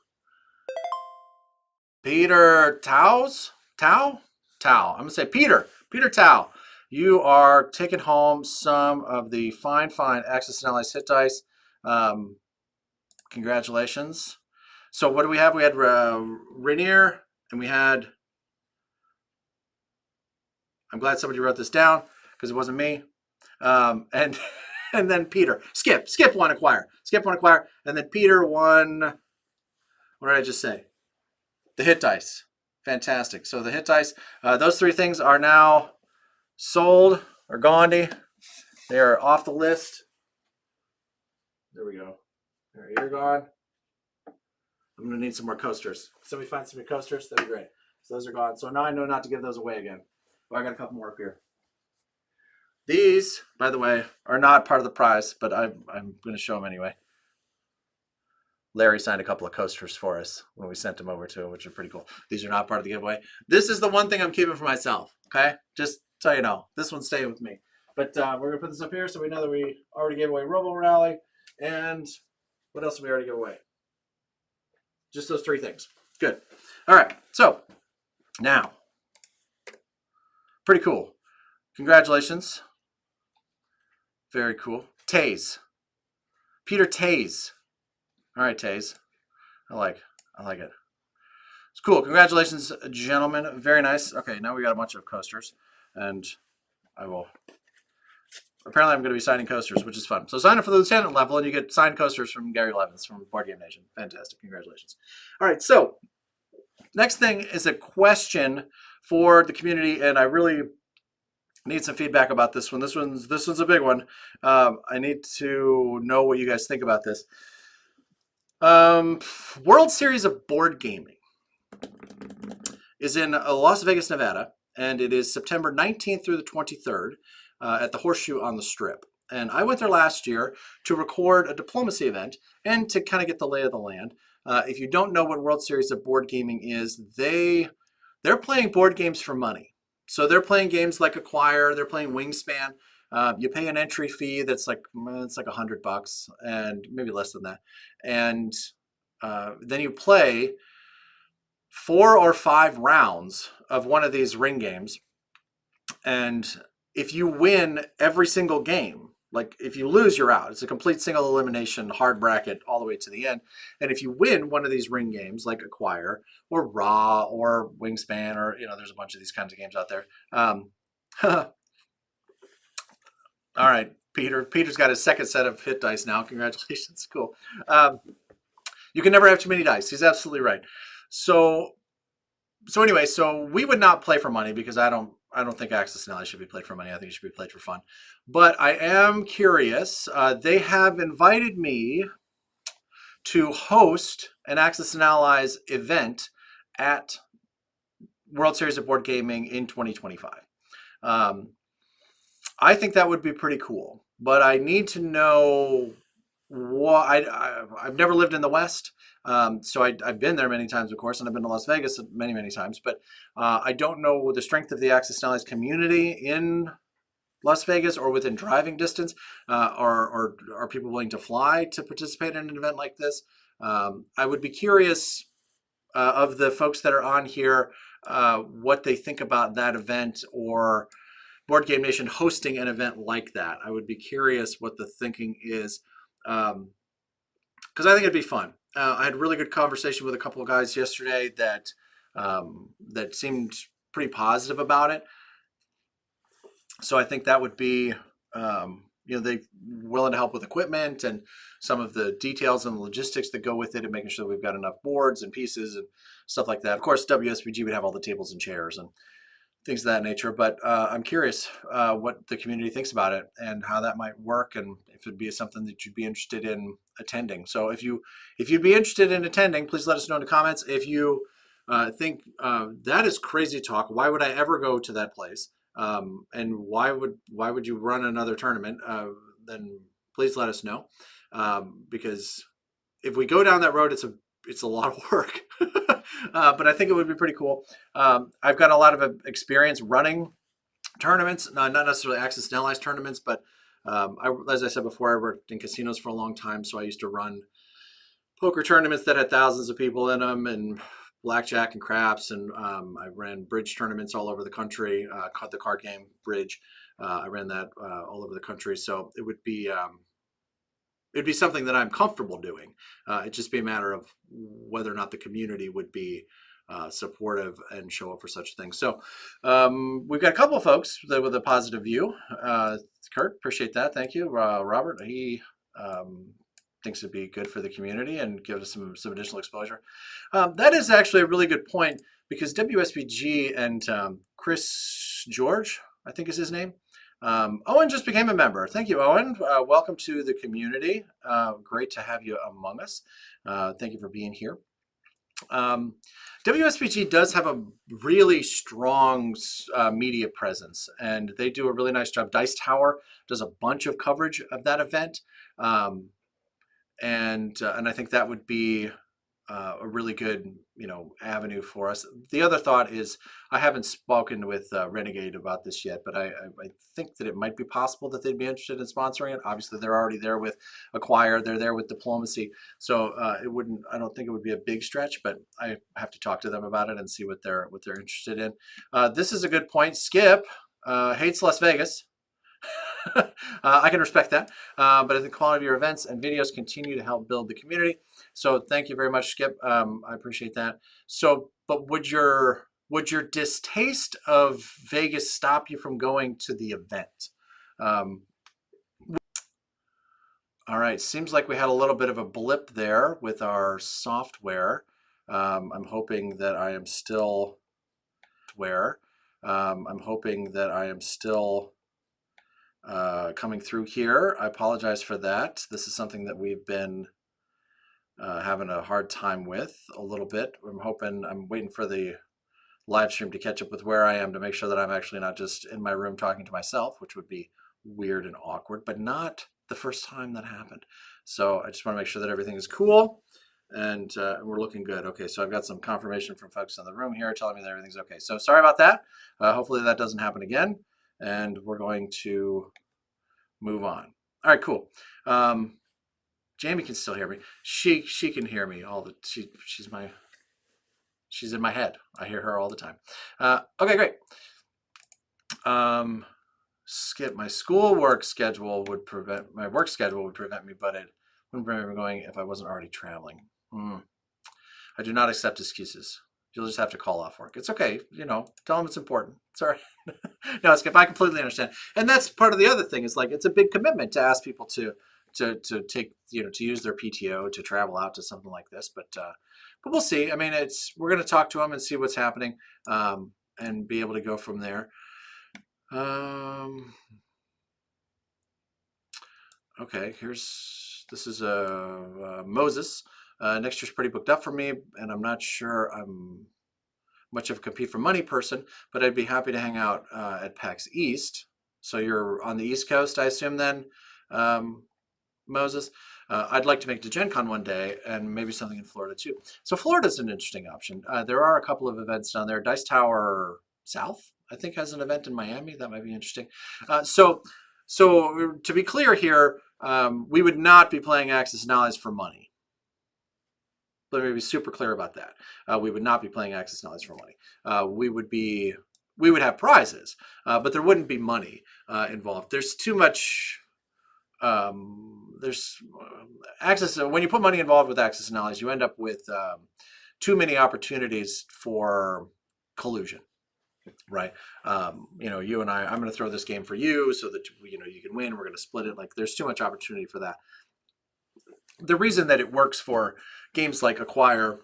Peter Tow's? Tao? I'm going to say Peter. Peter Tao. You are taking home some of the fine Axis and Allies hit dice. Congratulations. So what do we have? We had Rainier, and we had, I'm glad somebody wrote this down because it wasn't me. And then Peter. Skip won acquire. Skip won acquire. And then Peter won, what did I just say? The hit dice. Fantastic. So the hit dice, those three things are now sold or gone. They are off the list. There we go. There, you're gone. I'm going to need some more coasters. Somebody find some more coasters? That'd be great. So those are gone. So now I know not to give those away again. Well, I got a couple more up here. These, by the way, are not part of the prize, but I'm going to show them anyway. Larry signed a couple of coasters for us when we sent them over to him, which are pretty cool. These are not part of the giveaway. This is the one thing I'm keeping for myself, okay? Just so you know. This one's staying with me. But we're going to put this up here so we know that we already gave away RoboRally. And what else did we already give away? Just those three things. Good. All right. So now, pretty cool. Congratulations. Very cool. Taze. Peter Taze. All right, Taze. I like it. It's cool. Congratulations, gentlemen. Very nice. Okay, now we got a bunch of coasters, and I will. Apparently, I'm going to be signing coasters, which is fun. So sign up for the lieutenant level, and you get signed coasters from Gary Blevins from Board Game Nation. Fantastic. Congratulations. All right, so next thing is a question for the community, and I really need some feedback about this one. This one's a big one. I need to know what you guys think about this. World Series of Board Gaming is in Las Vegas, Nevada, and it is September 19th through the 23rd at the Horseshoe on the Strip. And I went there last year to record a diplomacy event and to kind of get the lay of the land. If you don't know what World Series of Board Gaming is, they're playing board games for money. So they're playing games like Acquire, they're playing Wingspan. You pay an entry fee that's like, it's like $100 and maybe less than that. And then you play 4 or 5 rounds of one of these ring games. And if you win every single game, like if you lose, you're out. It's a complete single elimination, hard bracket all the way to the end. And if you win one of these ring games, like Acquire or Raw or Wingspan, or there's a bunch of these kinds of games out there. All right, Peter. Peter's got his second set of hit dice now. Congratulations. Cool. You can never have too many dice. He's absolutely right. So anyway, so we would not play for money because I don't think Access and Allies should be played for money. I think it should be played for fun. But I am curious. They have invited me to host an Access and Allies event at World Series of Board Gaming in 2025. I think that would be pretty cool, but I need to know what I've never lived in the West. So I've been there many times, of course, and I've been to Las Vegas many, many times, but I don't know the strength of the Access and Allies community in Las Vegas or within driving distance, or are people willing to fly to participate in an event like this? I would be curious of the folks that are on here, what they think about that event, or Board Game Nation hosting an event like that. I would be curious what the thinking is, because I think it'd be fun. I had a really good conversation with a couple of guys yesterday that seemed pretty positive about it. So I think that would be, they willing to help with equipment and some of the details and logistics that go with it, and making sure that we've got enough boards and pieces and stuff like that. Of course, WSBG would have all the tables and chairs and things of that nature, but I'm curious what the community thinks about it and how that might work, and if it'd be something that you'd be interested in attending. So if you'd be interested in attending, please let us know in the comments. If you think that is crazy talk, why would I ever go to that place? And why would you run another tournament? Then please let us know, because if we go down that road, it's a lot of work. But I think it would be pretty cool. I've got a lot of experience running tournaments, not necessarily Access and Allies tournaments, but as I said before, I worked in casinos for a long time, so I used to run poker tournaments that had thousands of people in them, and blackjack and craps, and I ran bridge tournaments all over the country. The card game bridge, I ran that all over the country. So it would be it'd be something that I'm comfortable doing. It'd just be a matter of whether or not the community would be supportive and show up for such things. So we've got a couple of folks with a positive view. Kurt, appreciate that. Thank you. Robert, he thinks it'd be good for the community and give us some additional exposure. That is actually a really good point, because WSBG and Chris George, I think is his name, Owen just became a member. Thank you, Owen. Welcome to the community. Great to have you among us. Thank you for being here. WSBG does have a really strong media presence, and they do a really nice job. Dice Tower does a bunch of coverage of that event, and I think that would be a really good avenue for us. The other thought is, I haven't spoken with Renegade about this yet, but I think that it might be possible that they'd be interested in sponsoring it. Obviously, they're already there with Acquire, they're there with Diplomacy, so I don't think it would be a big stretch, but I have to talk to them about it and see what they're interested in. This is a good point. Skip hates Las Vegas. I can respect that, but I think the quality of your events and videos continue to help build the community. So thank you very much, Skip. I appreciate that. So, but would your distaste of Vegas stop you from going to the event? All right, seems like we had a little bit of a blip there with our software. I'm hoping that I am still coming through here. I apologize for that. This is something that we've been having a hard time with a little bit. I'm waiting for the live stream to catch up with where I am to make sure that I'm actually not just in my room talking to myself, which would be weird and awkward, but not the first time that happened. So I just want to make sure that everything is cool and we're looking good. Okay, so I've got some confirmation from folks in the room here telling me that everything's okay. So sorry about that. Hopefully that doesn't happen again. And we're going to move on. All right, cool. Jamie can still hear me. She can hear me all the she's in my head. I hear her all the time. Okay, great. Skip my work schedule would prevent me, but it wouldn't prevent me going if I wasn't already traveling. I do not accept excuses. You'll just have to call off work. It's okay. You know, tell them it's important. It's all right. No, Skip, I completely understand. And that's part of the other thing is like, it's a big commitment to ask people to take, you know, to use their PTO to travel out to something like this. But we'll see. I mean, we're going to talk to them and see what's happening, and be able to go from there. Okay, this is Moses. Next year's pretty booked up for me, and I'm not sure I'm much of a compete for money person, but I'd be happy to hang out at PAX East. So you're on the East Coast, I assume then, Moses. I'd like to make it to Gen Con one day and maybe something in Florida too. So Florida's an interesting option. There are a couple of events down there. Dice Tower South, I think, has an event in Miami. That might be interesting. So to be clear here, we would not be playing Axis and Allies for money. Let me be super clear about that. We would not be playing Axis and Allies for money. We would have prizes, but there wouldn't be money involved. There's too much. There's Axis. When you put money involved with Axis and Allies, you end up with too many opportunities for collusion. Right. You know, you and I'm going to throw this game for you so that, you know, you can win. We're going to split it. Like, there's too much opportunity for that. The reason that it works for games like Acquire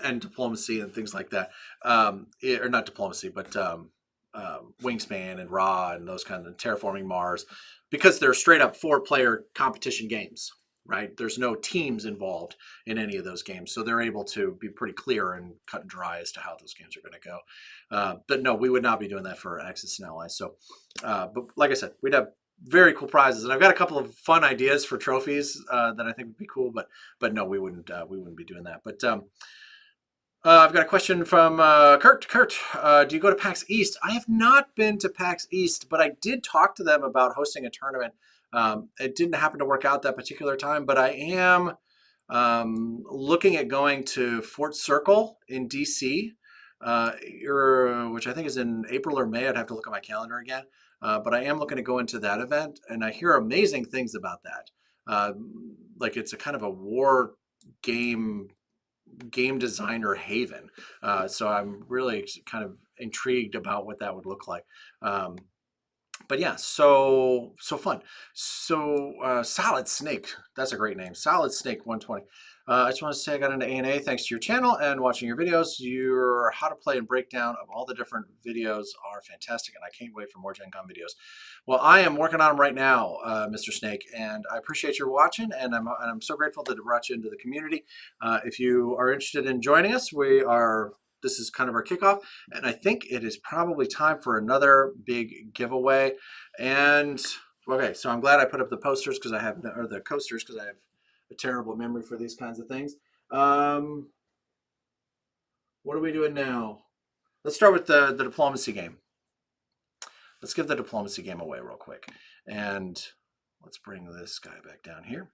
and Diplomacy and things like that, or not Diplomacy, but Wingspan and Ra and those kinds of Terraforming Mars, because they're straight up 4-player competition games. Right? There's no teams involved in any of those games. So they're able to be pretty clear and cut and dry as to how those games are going to go. But no, we would not be doing that for Axis and Allies. So, but like I said, we'd have very cool prizes. And I've got a couple of fun ideas for trophies that I think would be cool, but no, we wouldn't be doing that. But I've got a question from Kurt. Kurt, do you go to PAX East? I have not been to PAX East, but I did talk to them about hosting a tournament. It didn't happen to work out that particular time, but I am looking at going to Fort Circle in DC, which I think is in April or May. I'd have to look at my calendar again. But I am looking to go into that event, and I hear amazing things about that. Like, it's a kind of a war game designer haven. So I'm really kind of intrigued about what that would look like. But yeah, so fun. So Solid Snake, that's a great name. Solid Snake 120. I just want to say I got into A&A thanks to your channel and watching your videos. Your how to play and breakdown of all the different videos are fantastic, and I can't wait for more Gen Con videos. Well, I am working on them right now, Mr. Snake, and I appreciate your watching, and I'm so grateful that it brought you into the community. If you are interested in joining us, this is kind of our kickoff, and I think it is probably time for another big giveaway. And okay, so I'm glad I put up the posters because the coasters because I have a terrible memory for these kinds of things. What are we doing now? Let's start with the diplomacy game. Let's give the diplomacy game away real quick, and let's bring this guy back down here,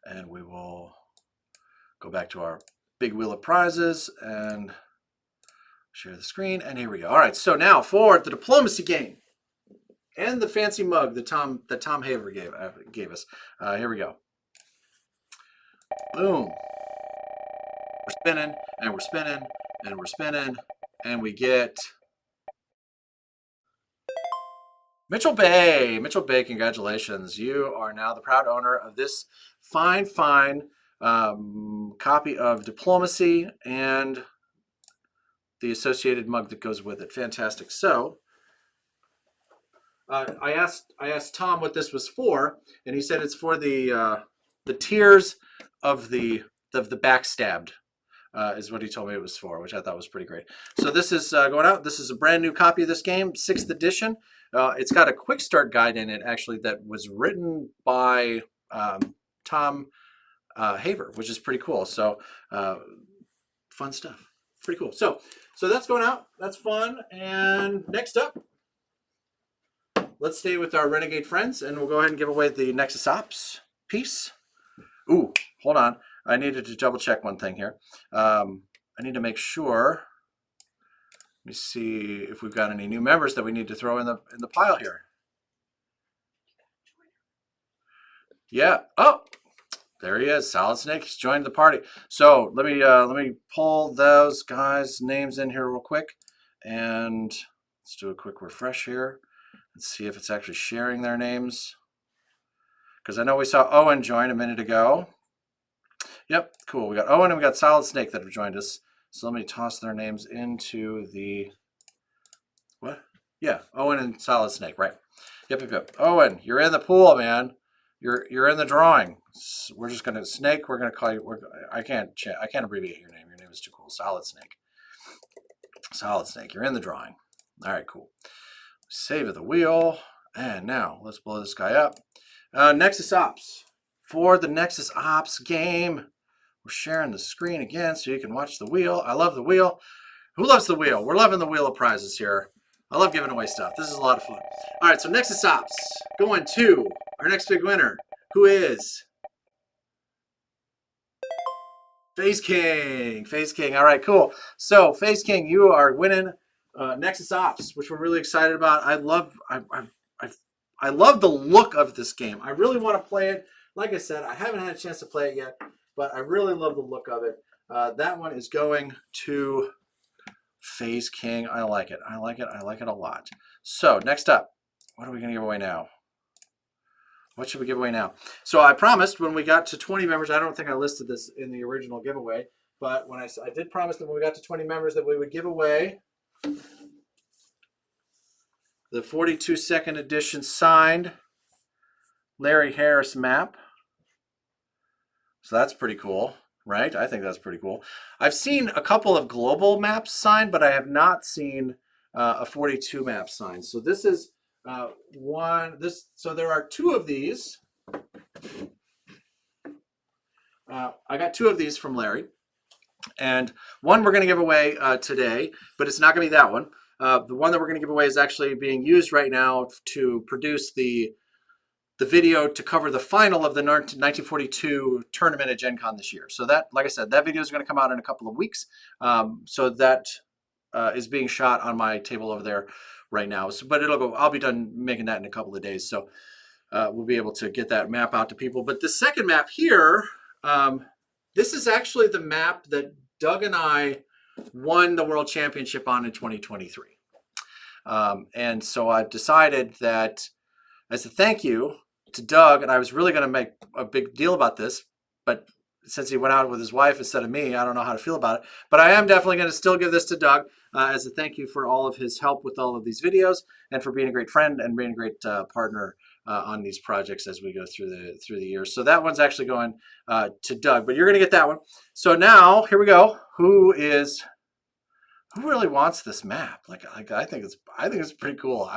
and we will go back to our big wheel of prizes and share the screen, and here we go. All right, so now for the diplomacy game and the fancy mug that Tom Haver gave us. Here we go. Boom. We're spinning, and we're spinning, and we're spinning, and we get Mitchell Bay. Mitchell Bay, congratulations. You are now the proud owner of this fine copy of Diplomacy and the associated mug that goes with it. Fantastic. So I asked Tom what this was for, and he said it's for the tears of the backstabbed. Is what he told me it was for, which I thought was pretty great. So this is going out. This is a brand new copy of this game, 6th edition. It's got a quick start guide in it, actually, that was written by Tom Haver, which is pretty cool. So fun stuff. Pretty cool. So that's going out. That's fun. And next up, let's stay with our Renegade friends, and we'll go ahead and give away the Nexus Ops piece. Ooh, hold on. I needed to double check one thing here. I need to make sure. Let me see if we've got any new members that we need to throw in the pile here. Yeah. Oh, there he is. Solid Snake. He's joined the party. So let me pull those guys' names in here real quick, and let's do a quick refresh here. Let's see if it's actually sharing their names. Because I know we saw Owen join a minute ago. Yep, cool. We got Owen and we got Solid Snake that have joined us. So let me toss their names into the what? Yeah, Owen and Solid Snake, right? Yep. Owen, you're in the pool, man. You're in the drawing. We're just gonna Snake. We're gonna call you. I can't abbreviate your name. Your name is too cool. Solid Snake. Solid Snake. You're in the drawing. All right, cool. Save the wheel, and now let's blow this guy up. Nexus Ops. For the Nexus Ops game, we're sharing the screen again so you can watch the wheel. I love the wheel. Who loves the wheel? We're loving the wheel of prizes here. I love giving away stuff. This is a lot of fun. All right, so Nexus Ops going to our next big winner, who is FaZe King. FaZe King. All right, cool. So FaZe King, you are winning Nexus Ops, which we're really excited about. I love the look of this game. I really want to play it. Like I said, I haven't had a chance to play it yet, but I really love the look of it. That one is going to FaZe King. I like it. I like it a lot. So next up, what are we going to give away now? What should we give away now? So I promised when we got to 20 members, I don't think I listed this in the original giveaway, but when I did promise that when we got to 20 members that we would give away the 42nd edition signed Larry Harris map. So that's pretty cool, right? I think that's pretty cool. I've seen a couple of global maps signed, but I have not seen a 42 map signed. So this is so there are two of these. I got two of these from Larry, and one we're going to give away today, but it's not going to be that one. The one that we're going to give away is actually being used right now to produce the video to cover the final of the 1942 tournament at Gen Con this year. So that, like I said, that video is going to come out in a couple of weeks. So that is being shot on my table over there right now. So, but I'll be done making that in a couple of days. So we'll be able to get that map out to people. But the second map here, this is actually the map that Doug and I won the World Championship on in 2023. And so I've decided that as a thank you to Doug, and I was really going to make a big deal about this, but since he went out with his wife instead of me, I don't know how to feel about it. But I am definitely going to still give this to Doug as a thank you for all of his help with all of these videos and for being a great friend and being a great partner on these projects as we go through the years. So that one's actually going to Doug, but you're going to get that one. So now here we go. Who really wants this map? Like I think it's pretty cool.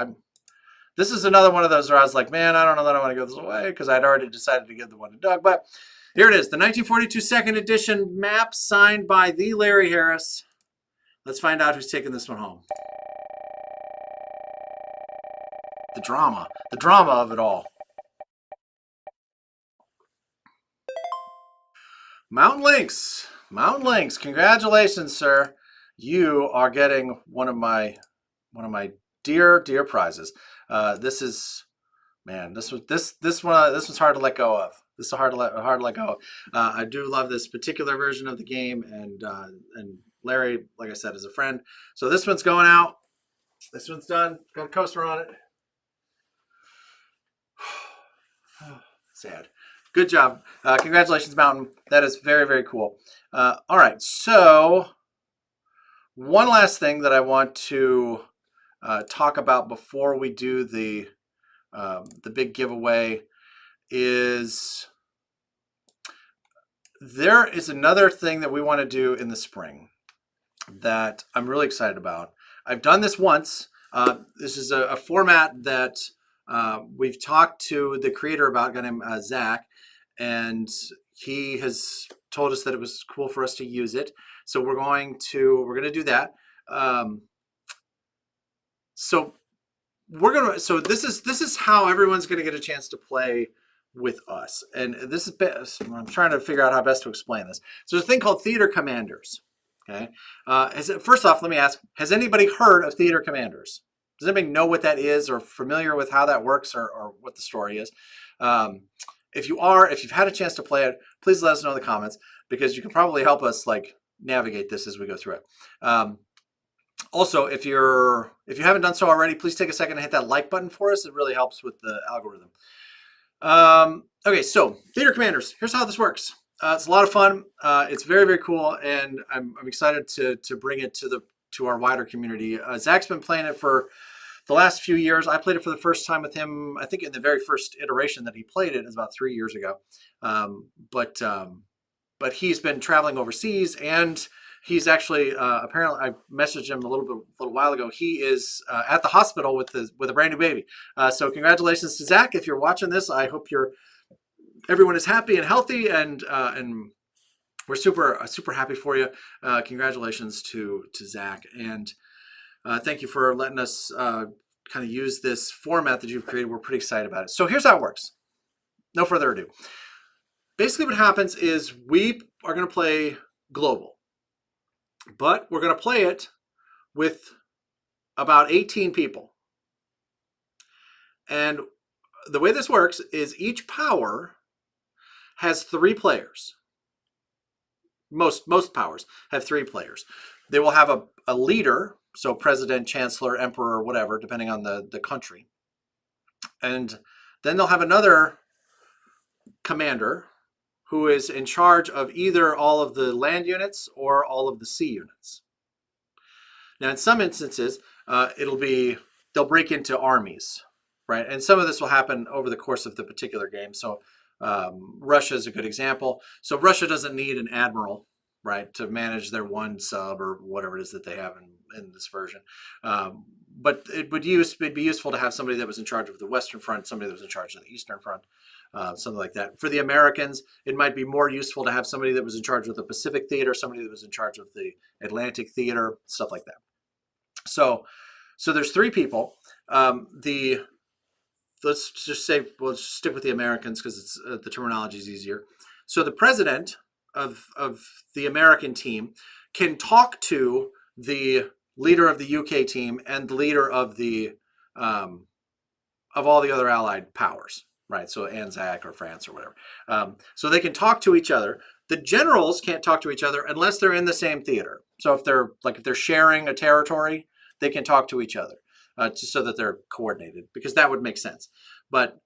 This is another one of those where I was like, man, I don't know that I want to go this way because I'd already decided to give the one to Doug. But here it is, the 1942 second edition map signed by the Larry Harris. Let's find out who's taking this one home. The drama of it all. Mountain Lynx, congratulations, sir. You are getting one of my dear prizes. This one's hard to let go of. This is hard to let go of. I do love this particular version of the game, and Larry, like I said, is a friend. So this one's going out. This one's done. Got a coaster on it. Sad. Good job. Congratulations, Mountain. That is very cool. All right. So one last thing that I want to talk about before we do the big giveaway is there is another thing that we want to do in the spring that I'm really excited about. I've done this once. This is a format that we've talked to the creator about, a guy named Zach, and he has told us that it was cool for us to use it. So we're going to do that. So so this is how everyone's gonna get a chance to play with us. And this is best, I'm trying to figure out how best to explain this. So there's a thing called theater commanders. Okay. First off, let me ask, has anybody heard of theater commanders? Does anybody know what that is or familiar with how that works or what the story is? If you've had a chance to play it, please let us know in the comments, because you can probably help us like navigate this as we go through it. Also, if you haven't done so already, please take a second to hit that like button for us. It really helps with the algorithm. Okay, so theater commanders. Here's how this works. It's a lot of fun. It's very, very cool, and I'm excited to bring it to our wider community. Zach's been playing it for the last few years. I played it for the first time with him, I think in the very first iteration that he played it. It was about 3 years ago. But he's been traveling overseas, and he's actually apparently, I messaged him a little while ago. He is at the hospital with a brand new baby. So congratulations to Zach. If you're watching this, I hope everyone is happy and healthy, and we're super happy for you. Congratulations to Zach, and thank you for letting us kind of use this format that you've created. We're pretty excited about it. So here's how it works. No further ado. Basically what happens is we are going to play global, but we're going to play it with about 18 people. And the way this works is each power has 3 players. Most powers have 3 players. They will have a leader, so president, chancellor, emperor, whatever, depending on the country. And then they'll have another commander who is in charge of either all of the land units or all of the sea units. Now, in some instances, they'll break into armies, right? And some of this will happen over the course of the particular game. So Russia is a good example. So Russia doesn't need an admiral, right, to manage their one sub or whatever it is that they have in this version. But it'd be useful to have somebody that was in charge of the Western Front, somebody that was in charge of the Eastern Front, something like that. For the Americans, it might be more useful to have somebody that was in charge of the Pacific Theater, somebody that was in charge of the Atlantic Theater, stuff like that. So there's 3 people. Let's just say, we'll just stick with the Americans because it's the terminology is easier. So the president of the American team can talk to the leader of the UK team and the leader of all the other allied powers, right? So Anzac or France or whatever. So they can talk to each other. The generals can't talk to each other unless they're in the same theater. So if they're sharing a territory, they can talk to each other. Just so that they're coordinated, because that would make sense. But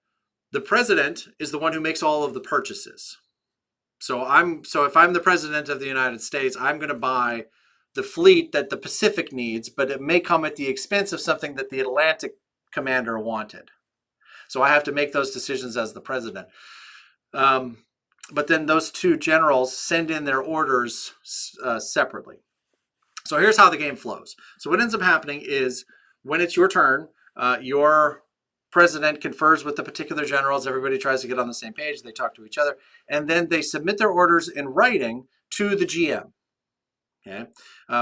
the president is the one who makes all of the purchases. So if I'm the president of the United States, I'm going to buy the fleet that the Pacific needs, but it may come at the expense of something that the Atlantic commander wanted. So I have to make those decisions as the president. But then those 2 generals send in their orders separately. So here's how the game flows. So what ends up happening is, when it's your turn, your president confers with the particular generals. Everybody tries to get on the same page. They talk to each other. And then they submit their orders in writing to the GM, okay?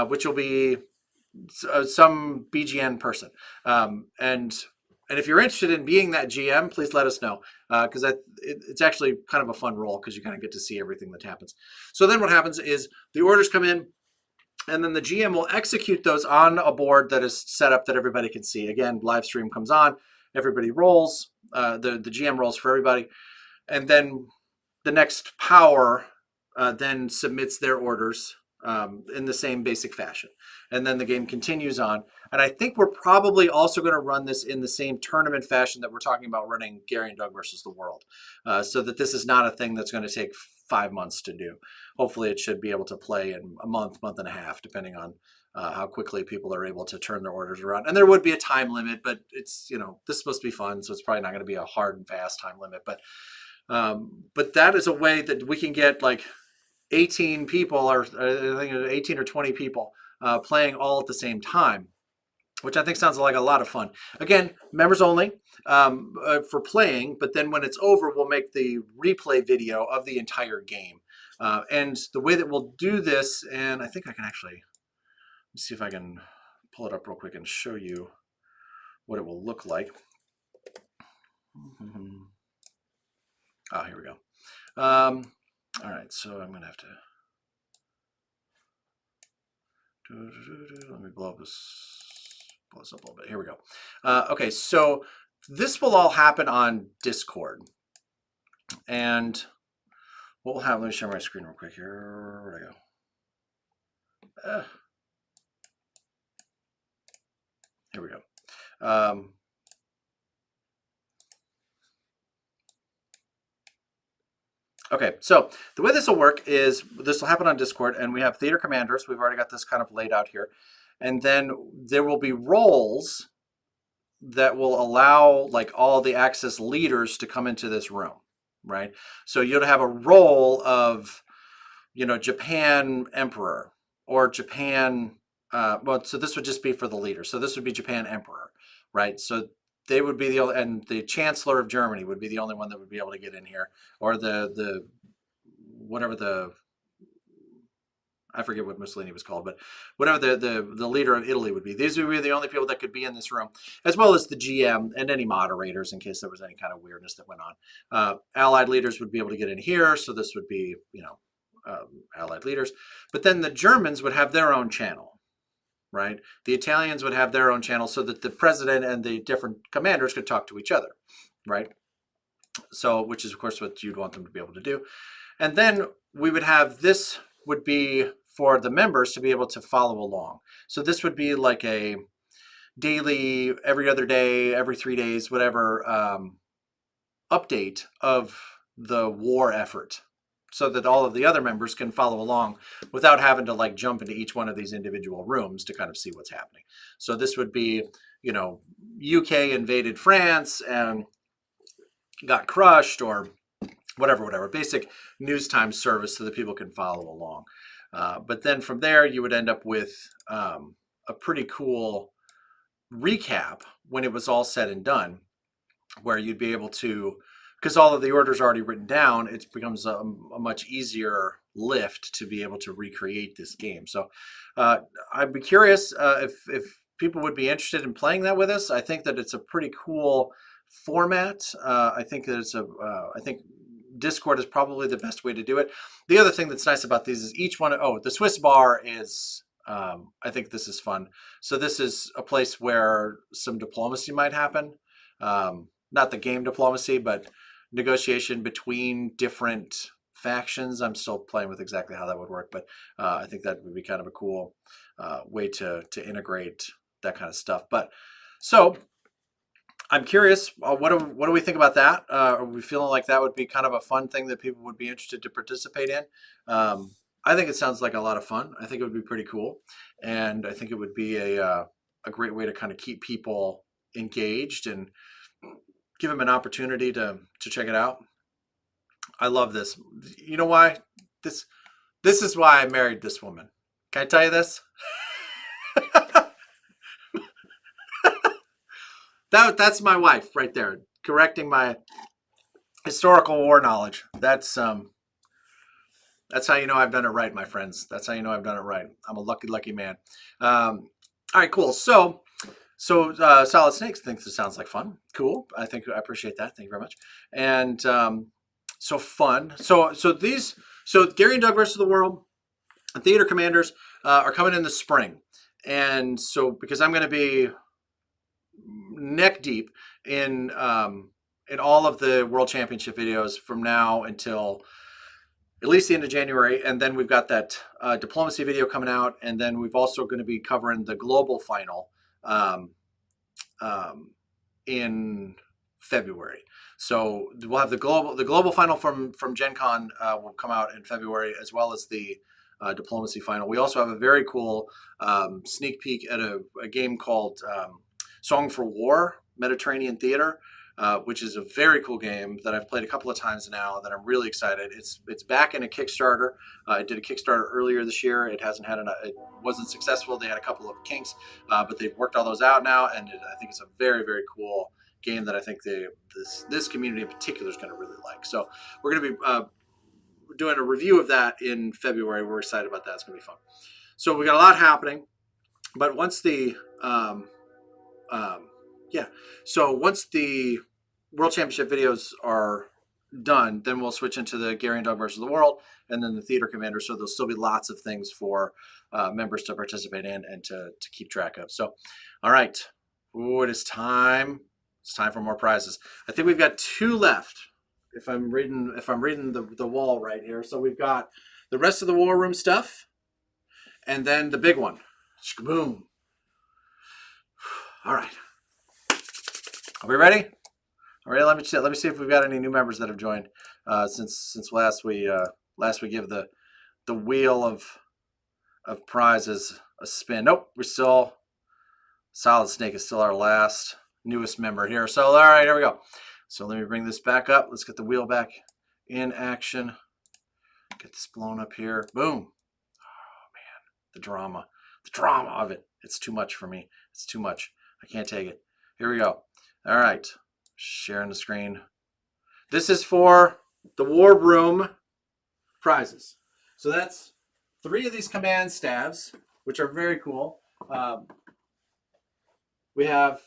Which will be some BGN person. And if you're interested in being that GM, please let us know, because it's actually kind of a fun role, because you kind of get to see everything that happens. So then what happens is the orders come in, and then the GM will execute those on a board that is set up that everybody can see. Again, live stream comes on, everybody rolls, the GM rolls for everybody, and then the next power then submits their orders in the same basic fashion. And then the game continues on. And I think we're probably also going to run this in the same tournament fashion that we're talking about running Gary and Doug versus the world, so that this is not a thing that's going to take 5 months to do. Hopefully it should be able to play in a month and a half, depending on how quickly people are able to turn their orders around. And there would be a time limit, but it's, this is supposed to be fun, so it's probably not going to be a hard and fast time limit. But that is a way that we can get like 18 people, or I think 18 or 20 people playing all at the same time, which I think sounds like a lot of fun. Again, members only for playing, but then when it's over, we'll make the replay video of the entire game. And the way that we'll do this, and I think I can actually, let's see if I can pull it up real quick and show you what it will look like. Oh, here we go. All right, so I'm gonna have to let me blow this up a little bit. Here we go. Okay, so this will all happen on Discord, and what will happen? Let me share my screen real quick here. Where'd I go? Here we go. Okay, so the way this will work is this will happen on Discord, and we have theater commanders. We've already got this kind of laid out here. And then there will be roles that will allow like all the access leaders to come into this room, right? So you'll have a role of, you know, Japan Emperor or Japan, well, so this would just be for the leader. So this would be Japan Emperor, right? So they would be the only, and the Chancellor of Germany would be the only one that would be able to get in here, or the whatever the, I forget what Mussolini was called, but whatever the leader of Italy would be. These would be the only people that could be in this room, as well as the GM and any moderators in case there was any kind of weirdness that went on. Allied leaders would be able to get in here, so this would be, you know, Allied leaders. But then the Germans would have their own channel, right? The Italians would have their own channel so that the president and the different commanders could talk to each other, right? So, which is of course what you'd want them to be able to do. And then we would have, this would be for the members to be able to follow along. So this would be like a daily, every other day, every 3 days, whatever, update of the war effort, so that all of the other members can follow along without having to like jump into each one of these individual rooms to kind of see what's happening. So this would be, you know, UK invaded France and got crushed, or whatever, basic news time service so that people can follow along. But then from there, you would end up with a pretty cool recap when it was all said and done, where you'd be able to, because all of the orders are already written down, it becomes a much easier lift to be able to recreate this game. So I'd be curious if people would be interested in playing that with us. I think that it's a pretty cool format. I think that it's I think Discord is probably the best way to do it. The other thing that's nice about these is each one, oh, the Swiss bar is, I think this is fun. So this is a place where some diplomacy might happen. Not the game diplomacy, but negotiation between different factions. I'm still playing with exactly how that would work, but I think that would be kind of a cool way to integrate that kind of stuff. But so I'm curious, what do we think about that? Are we feeling like that would be kind of a fun thing that people would be interested to participate in? I think it sounds like a lot of fun. I think it would be pretty cool, and I think it would be a great way to kind of keep people engaged and give them an opportunity to check it out. I love this. You know why? This is why I married this woman. Can I tell you this? That's my wife right there, correcting my historical war knowledge. That's how you know I've done it right, my friends. That's how you know I've done it right. I'm a lucky man. All right, cool. So Solid Snakes thinks it sounds like fun. Cool. I appreciate that. Thank you very much. And so fun. So Gary and Doug versus the World, Theater Commanders are coming in the spring. And so because I'm going to be neck deep in all of the World Championship videos from now until at least the end of January, and then we've got that diplomacy video coming out, and then we've also going to be covering the global final in February. So we'll have the global final from Gen Con will come out in February, as well as the diplomacy final. We also have a very cool sneak peek at a game called Song for War, Mediterranean Theater, which is a very cool game that I've played a couple of times now that I'm really excited. It's back in a Kickstarter. I did a Kickstarter earlier this year. It wasn't successful. They had a couple of kinks, but they've worked all those out now, and I think it's a very, very cool game that I think this community in particular is going to really like. So we're going to be doing a review of that in February. We're excited about that. It's going to be fun. So we got a lot happening, but once the Yeah. So once the World Championship videos are done, then we'll switch into the Gary and Doug versus the world, and then the theater commander. So there'll still be lots of things for members to participate in and to keep track of. So, all right. Ooh, it is time. It's time for more prizes. I think we've got 2 left. If I'm reading the wall right here. So we've got the rest of the war room stuff, and then the big one. Boom. All right. Are we ready? All right. Let me see if we've got any new members that have joined since last we give the wheel of prizes a spin. Nope, we're still Solid Snake is still our last newest member here. So all right, here we go. So let me bring this back up. Let's get the wheel back in action. Get this blown up here. Boom. Oh man, the drama of it. It's too much for me. It's too much. I can't take it. Here we go. All right, sharing the screen. This is for the War Room prizes. So that's 3 of these command staves, which are very cool. We have,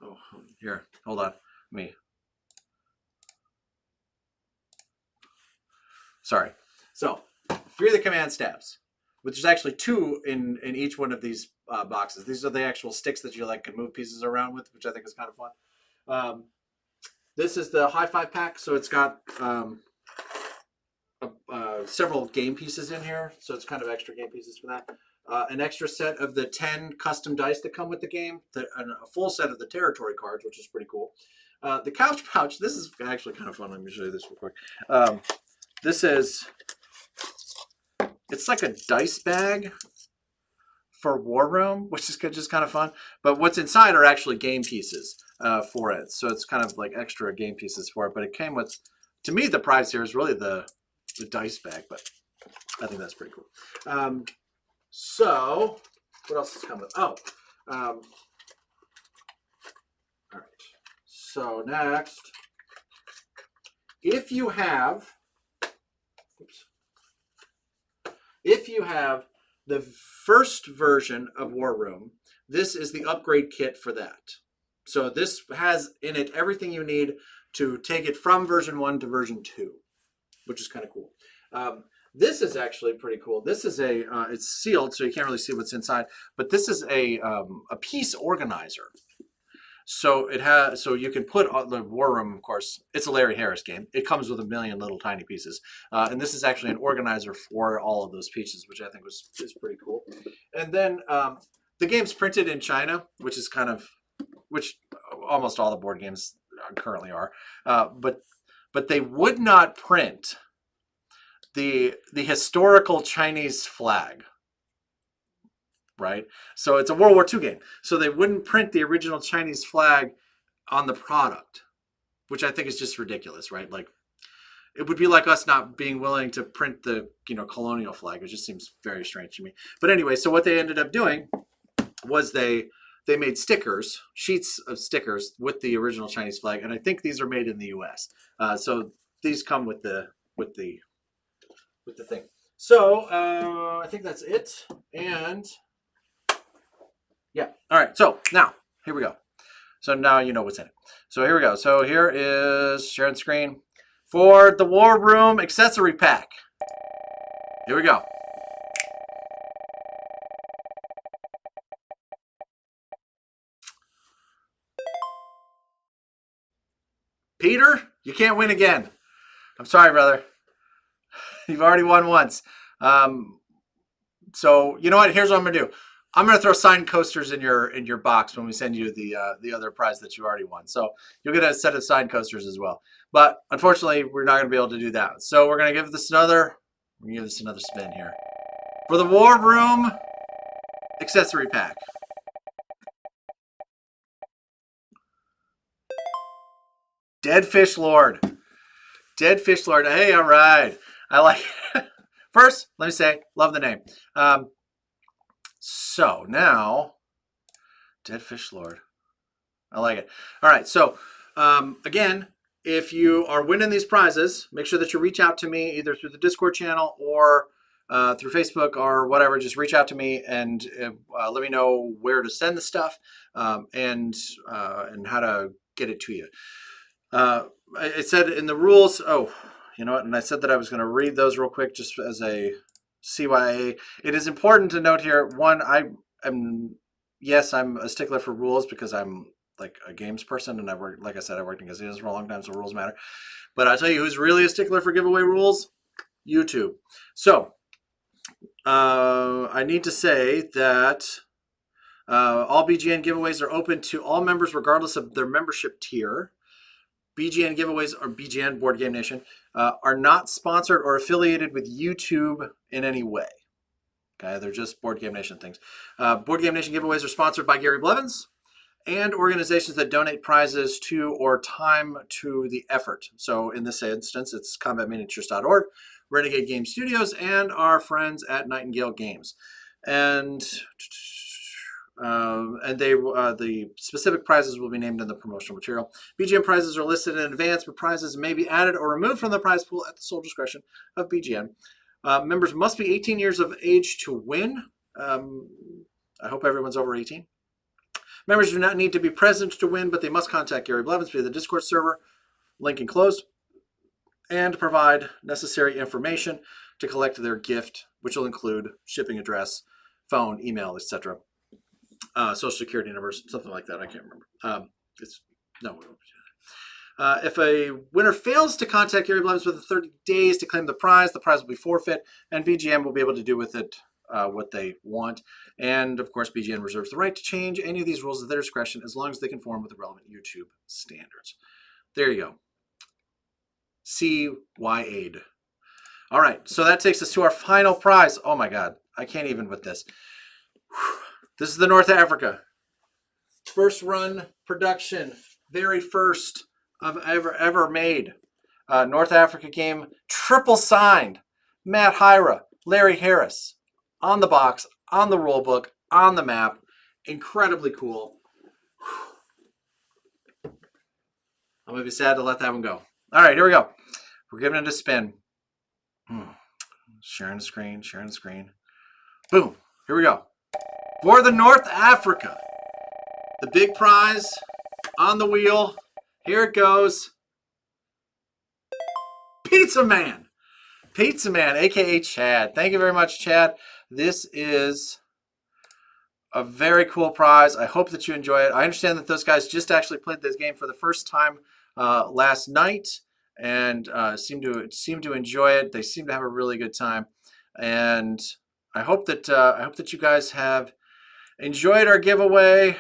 oh, here, hold on, sorry. So 3 of the command staves, which is actually 2 in each one of these boxes. These are the actual sticks that you can move pieces around with, which I think is kind of fun. This is the high 5 pack, so it's got several game pieces in here, so it's kind of extra game pieces for that. An extra set of the 10 custom dice that come with the game, and a full set of the territory cards, which is pretty cool. The couch pouch, this is actually kind of fun. Let me show you this real quick. This is, it's like a dice bag for War Room, which is just kind of fun. But what's inside are actually game pieces for it. So it's kind of like extra game pieces for it. But it came with, to me, the prize here is really the dice bag, but I think that's pretty cool. So what else is coming? Oh, all right. So next, if you have the first version of War Room, this is the upgrade kit for that. So this has in it everything you need to take it from version 1 to version 2, which is kind of cool. This is actually pretty cool. This is it's sealed, so you can't really see what's inside, but this is a piece organizer. So so you can put on the War Room, of course, it's a Larry Harris game. It comes with a million little tiny pieces. And this is actually an organizer for all of those pieces, which I think is pretty cool. And then the game's printed in China, which is which almost all the board games currently are. But they would not print the historical Chinese flag, right? So it's a World War II game. So they wouldn't print the original Chinese flag on the product, which I think is just ridiculous, right? Like, it would be like us not being willing to print the colonial flag. It just seems very strange to me. But anyway, so what they ended up doing was they made stickers, sheets of stickers with the original Chinese flag, and I think these are made in the U.S. So these come with the thing. So I think that's it. And yeah. All right. So now here we go. So now you know what's in it. So here we go. So here is sharing screen for the War Room accessory pack. Here we go. Peter, you can't win again. I'm sorry, brother. You've already won once. So you know what? Here's what I'm gonna do. I'm gonna throw signed coasters in your box when we send you the other prize that you already won. So you'll get a set of signed coasters as well. But unfortunately, we're not gonna be able to do that. So we're gonna give this another spin here for the War Room accessory pack. Dead Fish Lord. Dead Fish Lord. Hey, all right. I like it. First, let me say, love the name. So now, Dead Fish Lord. I like it. All right. So again, if you are winning these prizes, make sure that you reach out to me either through the Discord channel or through Facebook or whatever, just reach out to me and let me know where to send the stuff and how to get it to you. It said in the rules, oh, you know what? And I said that I was going to read those real quick just as a CYA. It is important to note here, one, yes, I'm a stickler for rules because I'm like a games person and like I said, I worked in casinos for a long time, so rules matter. But I'll tell you who's really a stickler for giveaway rules, YouTube. So I need to say that all BGN giveaways are open to all members regardless of their membership tier. BGN giveaways, or BGN, Board Game Nation, are not sponsored or affiliated with YouTube in any way. Okay, they're just Board Game Nation things. Board Game Nation giveaways are sponsored by Gary Blevins and organizations that donate prizes to or time to the effort. So in this instance, it's combatminiatures.org, Renegade Game Studios, and our friends at Nightingale Games. And the specific prizes will be named in the promotional material. BGN prizes are listed in advance, but prizes may be added or removed from the prize pool at the sole discretion of BGN. Members must be 18 years of age to win. I hope everyone's over 18. Members do not need to be present to win, but they must contact Gary Blevins via the Discord server, link enclosed, and provide necessary information to collect their gift, which will include shipping address, phone, email, etc. Social security numbers, something like that. I can't remember. If a winner fails to contact Gary Blevins within 30 days to claim the prize will be forfeit, and BGN will be able to do with it what they want. And of course, BGN reserves the right to change any of these rules at their discretion as long as they conform with the relevant YouTube standards. There you go. CYA'd. All right, so that takes us to our final prize. Oh my God, I can't even with this. This is the North Africa. First run production, very first I've ever made. North Africa game, triple signed. Matt Hyra, Larry Harris, on the box, on the rule book, on the map. Incredibly cool. I'm going to be sad to let that one go. All right, here we go. We're giving it a spin. Sharing the screen. Boom. Here we go. For the North Africa, the big prize on the wheel. Here it goes. Pizza Man, aka Chad. Thank you very much, Chad. This is a very cool prize. I hope that you enjoy it. I understand that those guys just actually played this game for the first time last night and seem to enjoy it. They seem to have a really good time, and I hope that you guys have enjoyed our giveaway.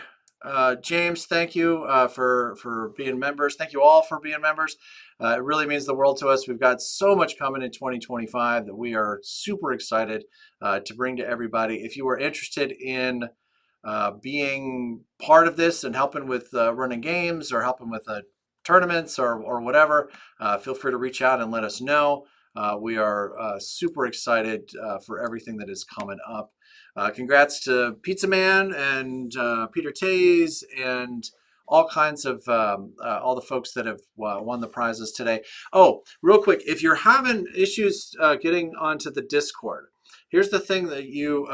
James, thank you for being members. Thank you all for being members. It really means the world to us. We've got so much coming in 2025 that we are super excited to bring to everybody. If you are interested in being part of this and helping with running games or helping with tournaments or whatever, feel free to reach out and let us know. We are super excited for everything that is coming up. Congrats to Pizza Man and Peter Tays and all kinds of all the folks that have won the prizes today. Oh, real quick, if you're having issues getting onto the Discord, here's the thing that you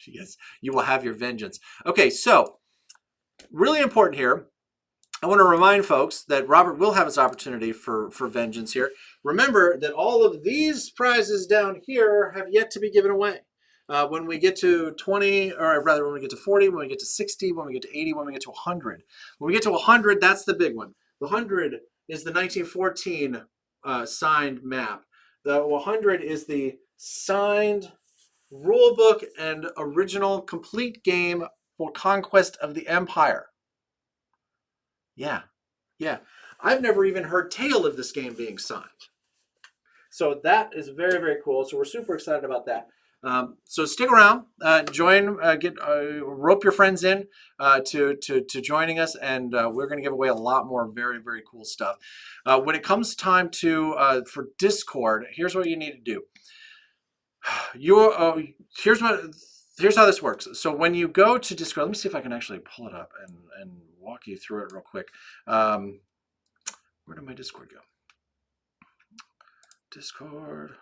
yes, you will have your vengeance. Okay, so really important here. I want to remind folks that Robert will have his opportunity for vengeance here. Remember that all of these prizes down here have yet to be given away. When we get to 20, or rather when we get to 40, when we get to 60, when we get to 80, when we get to 100. When we get to 100, that's the big one. The 100 is the 1914 signed map. The 100 is the signed rulebook and original complete game for Conquest of the Empire. Yeah. I've never even heard tale of this game being signed. So that is very, very cool. So we're super excited about that. So stick around, join, rope your friends in to joining us, and we're going to give away a lot more very, very cool stuff. When it comes time for Discord, here's what you need to do. Here's how this works. So when you go to Discord, let me see if I can actually pull it up and walk you through it real quick. Where did my Discord go? Discord.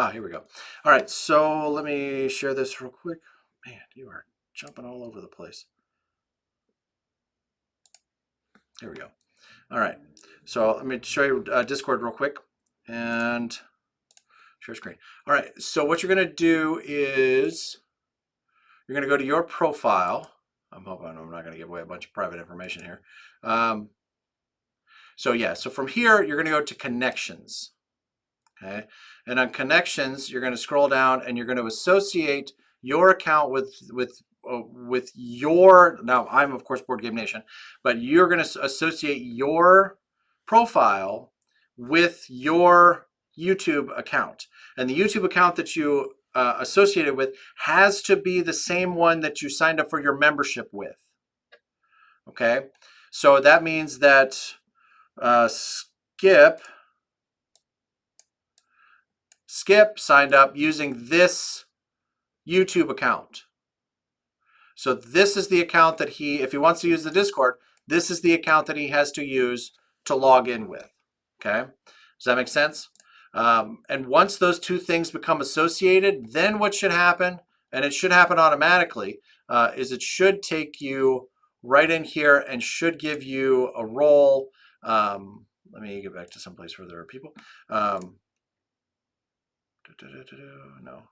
Here we go. All right, so let me share this real quick. Man, you are jumping all over the place. Here we go. All right, so let me show you Discord real quick and share screen. All right, so what you're going to do is you're going to go to your profile. I'm hoping I'm not going to give away a bunch of private information here. So yeah, so from here, you're going to go to connections. Okay, and on connections, you're going to scroll down and you're going to associate your account with your, now I'm of course Board Game Nation, but you're going to associate your profile with your YouTube account, and the YouTube account that you associated with has to be the same one that you signed up for your membership with. Okay, so that means that Skip signed up using this YouTube account. So this is the account that if he wants to use the Discord, this is the account that he has to use to log in with. Okay, does that make sense? And once those two things become associated, then what should happen, and it should happen automatically, is it should take you right in here and should give you a role. Let me get back to someplace where there are people. No.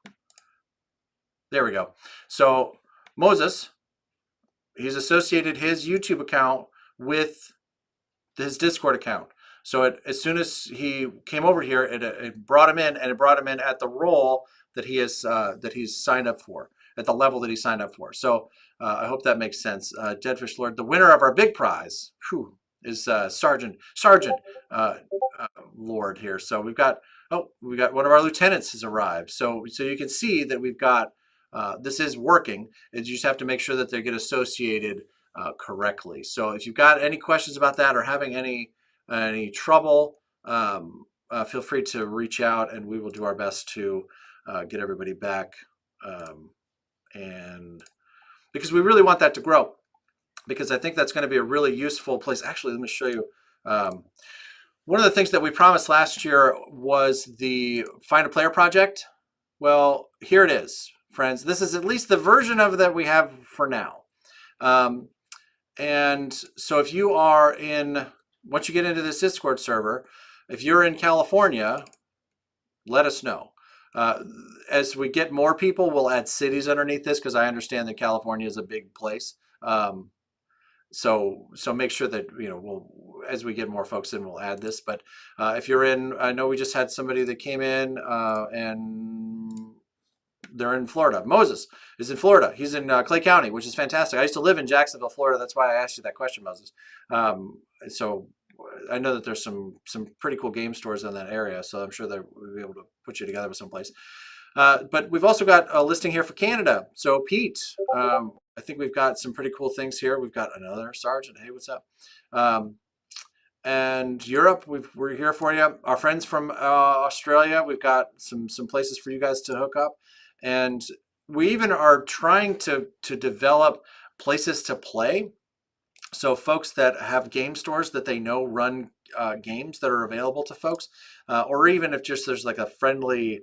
There we go. So Moses, he's associated his YouTube account with his Discord account. So as soon as he came over here, it brought him in, and it brought him in at the role that he's signed up for, at the level that he signed up for. So I hope that makes sense. Deadfish Lord, the winner of our big prize, is Sergeant Lord here. So we got one of our lieutenants has arrived. So you can see that we've got this is working. You just have to make sure that they get associated correctly. So if you've got any questions about that or having any trouble, feel free to reach out, and we will do our best to get everybody back. And because we really want that to grow, because I think that's going to be a really useful place. Actually, let me show you. One of the things that we promised last year was the Find a Player project. Well, here it is, friends. This is at least the version of that we have for now. And so if you are once you get into this Discord server, if you're in California, let us know. As we get more people, we'll add cities underneath this, because I understand that California is a big place. So make sure that, as we get more folks in, we'll add this. But if you're I know we just had somebody that came in and they're in Florida. Moses is in Florida. He's in Clay County, which is fantastic. I used to live in Jacksonville, Florida. That's why I asked you that question, Moses. So I know that there's some pretty cool game stores in that area, so I'm sure that we'll be able to put you together with someplace. But we've also got a listing here for Canada. So Pete, I think we've got some pretty cool things here. We've got another sergeant. Hey, what's up? And Europe, we're here for you. Our friends from Australia, we've got some places for you guys to hook up. And we even are trying to develop places to play. So folks that have game stores that they know run games that are available to folks, or even if just there's like a friendly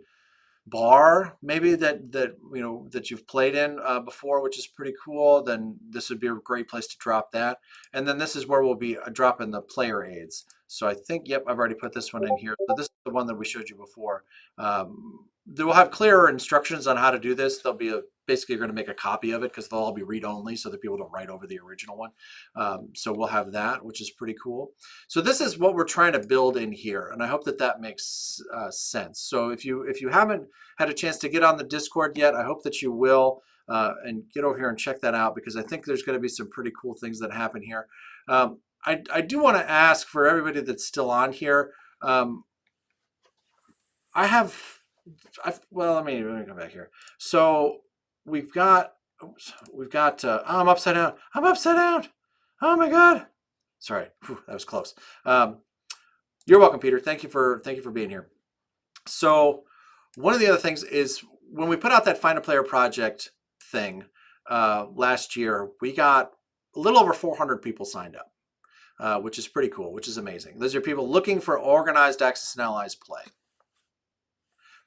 bar maybe that you've played in before, which is pretty cool, then this would be a great place to drop that. And then this is where we'll be dropping the player aids. So I think, yep, I've already put this one in here. So this is the one that we showed you before. They will have clearer instructions on how to do this. They'll be basically you're going to make a copy of it, because they'll all be read-only, so that people don't write over the original one. So we'll have that, which is pretty cool. So this is what we're trying to build in here, and I hope that makes sense. So if you haven't had a chance to get on the Discord yet, I hope that you will, and get over here and check that out, because I think there's going to be some pretty cool things that happen here. I do want to ask for everybody that's still on here. Well, let me come back here. So we've got, I'm upside down. I'm upside down. Oh my God. Sorry, that was close. You're welcome, Peter. Thank you for being here. So one of the other things is when we put out that Find a Player project thing last year, we got a little over 400 people signed up, which is pretty cool, which is amazing. Those are people looking for organized Axis and Allies play.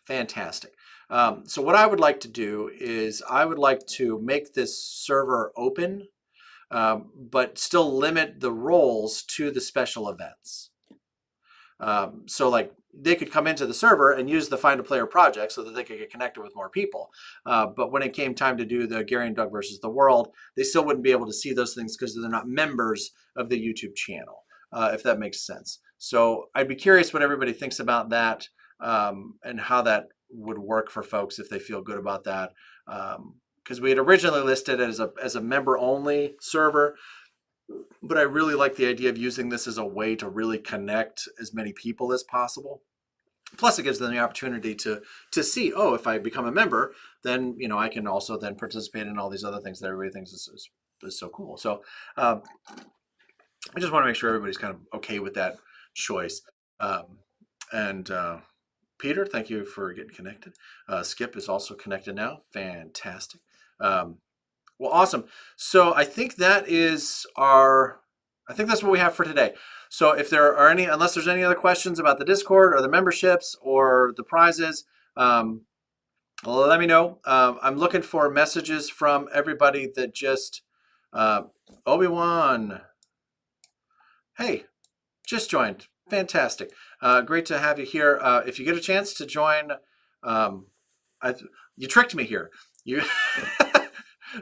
Fantastic. So what I would like to do is I would like to make this server open, but still limit the roles to the special events. So like they could come into the server and use the Find a Player project so that they could get connected with more people. But when it came time to do the Gary and Doug versus the world, they still wouldn't be able to see those things because they're not members of the YouTube channel, if that makes sense. So I'd be curious what everybody thinks about that, and how that would work for folks if they feel good about that. Because we had originally listed it as a member-only server, but I really like the idea of using this as a way to really connect as many people as possible. Plus, it gives them the opportunity to see, oh, if I become a member, then I can also then participate in all these other things that everybody thinks is so cool. So I just want to make sure everybody's kind of okay with that choice. And Peter, thank you for getting connected. Skip is also connected now. Fantastic. Well, awesome. So I think that's what we have for today. So if there are unless there's any other questions about the Discord or the memberships or the prizes, let me know. I'm looking for messages from everybody that just, Obi-Wan, hey, just joined. Fantastic. Great to have you here. If you get a chance to join, you tricked me here.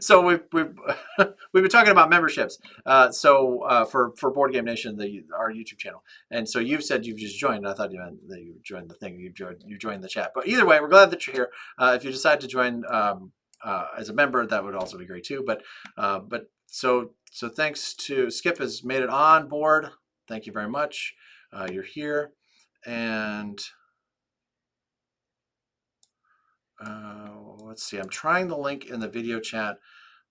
So we've been talking about memberships. For Board Game Nation, our YouTube channel, and so you've said you've just joined. I thought you meant that you joined the thing. You joined the chat. But either way, we're glad that you're here. If you decide to join as a member, that would also be great too. But so thanks to Skip has made it on board. Thank you very much. You're here, and let's see. I'm trying the link in the video chat,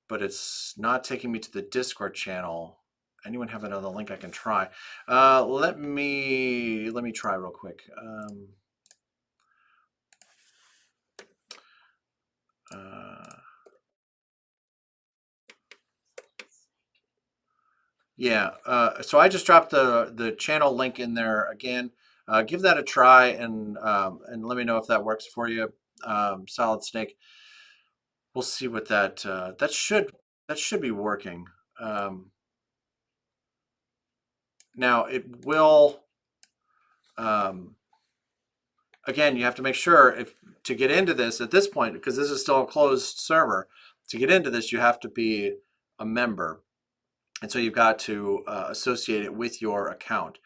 but it's not taking me to the Discord channel. Anyone have another link I can try? Let me try real quick. Yeah. So I just dropped the channel link in there again. Give that a try and let me know if that works for you. Solid Snake. We'll see what that should be working. Now it will. Again, you have to make sure to get into this at this point, because this is still a closed server. To get into this, you have to be a member, and so you've got to associate it with your account.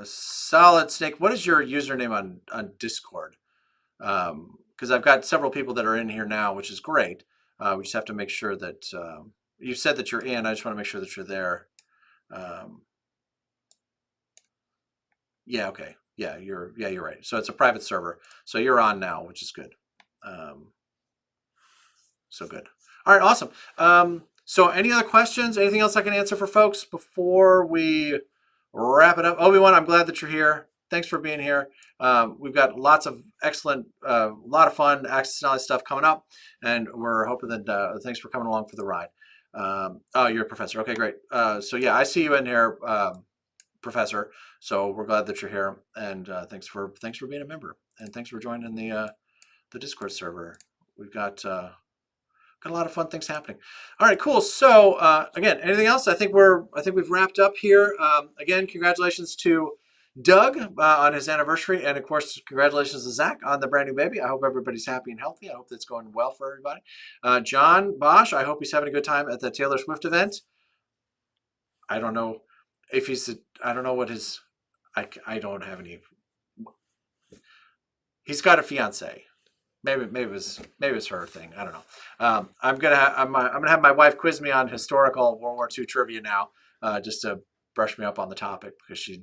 Solid Snake, what is your username on Discord? Because I've got several people that are in here now, which is great. We just have to make sure that you said that you're in. I just want to make sure that you're there. Yeah, okay. Yeah, you're right. So it's a private server. So you're on now, which is good. So good. All right, awesome. So any other questions? Anything else I can answer for folks before we wrap it up? Obi-Wan, I'm glad that you're here. Thanks for being here. We've got lots of excellent, lot of fun Access Knowledge stuff coming up, and we're hoping that thanks for coming along for the ride. Oh, you're a professor. Okay, great. So yeah, I see you in here, Professor. So we're glad that you're here, and thanks for being a member, and thanks for joining the Discord server. We've got a lot of fun things happening. All right, cool. So again, anything else? I think we've wrapped up here. Again, congratulations to Doug on his anniversary, and of course, congratulations to Zach on the brand new baby. I hope everybody's happy and healthy. I hope that's going well for everybody. John Bosch, I hope he's having a good time at the Taylor Swift event. I don't know if he's. I don't know what his. I don't have any. He's got a fiance. Maybe it was her thing. I don't know. I'm gonna have my wife quiz me on historical World War II trivia now, just to brush me up on the topic, because she's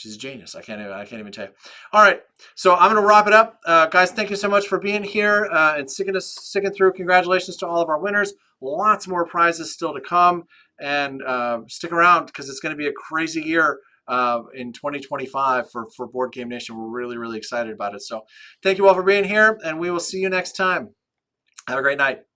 a genius. I can't even tell you. All right, so I'm gonna wrap it up, guys. Thank you so much for being here and sticking through. Congratulations to all of our winners. Lots more prizes still to come, and stick around because it's going to be a crazy year in 2025 for Board Game Nation. We're really excited about it. So thank you all for being here, and we will see you next time. Have a great night.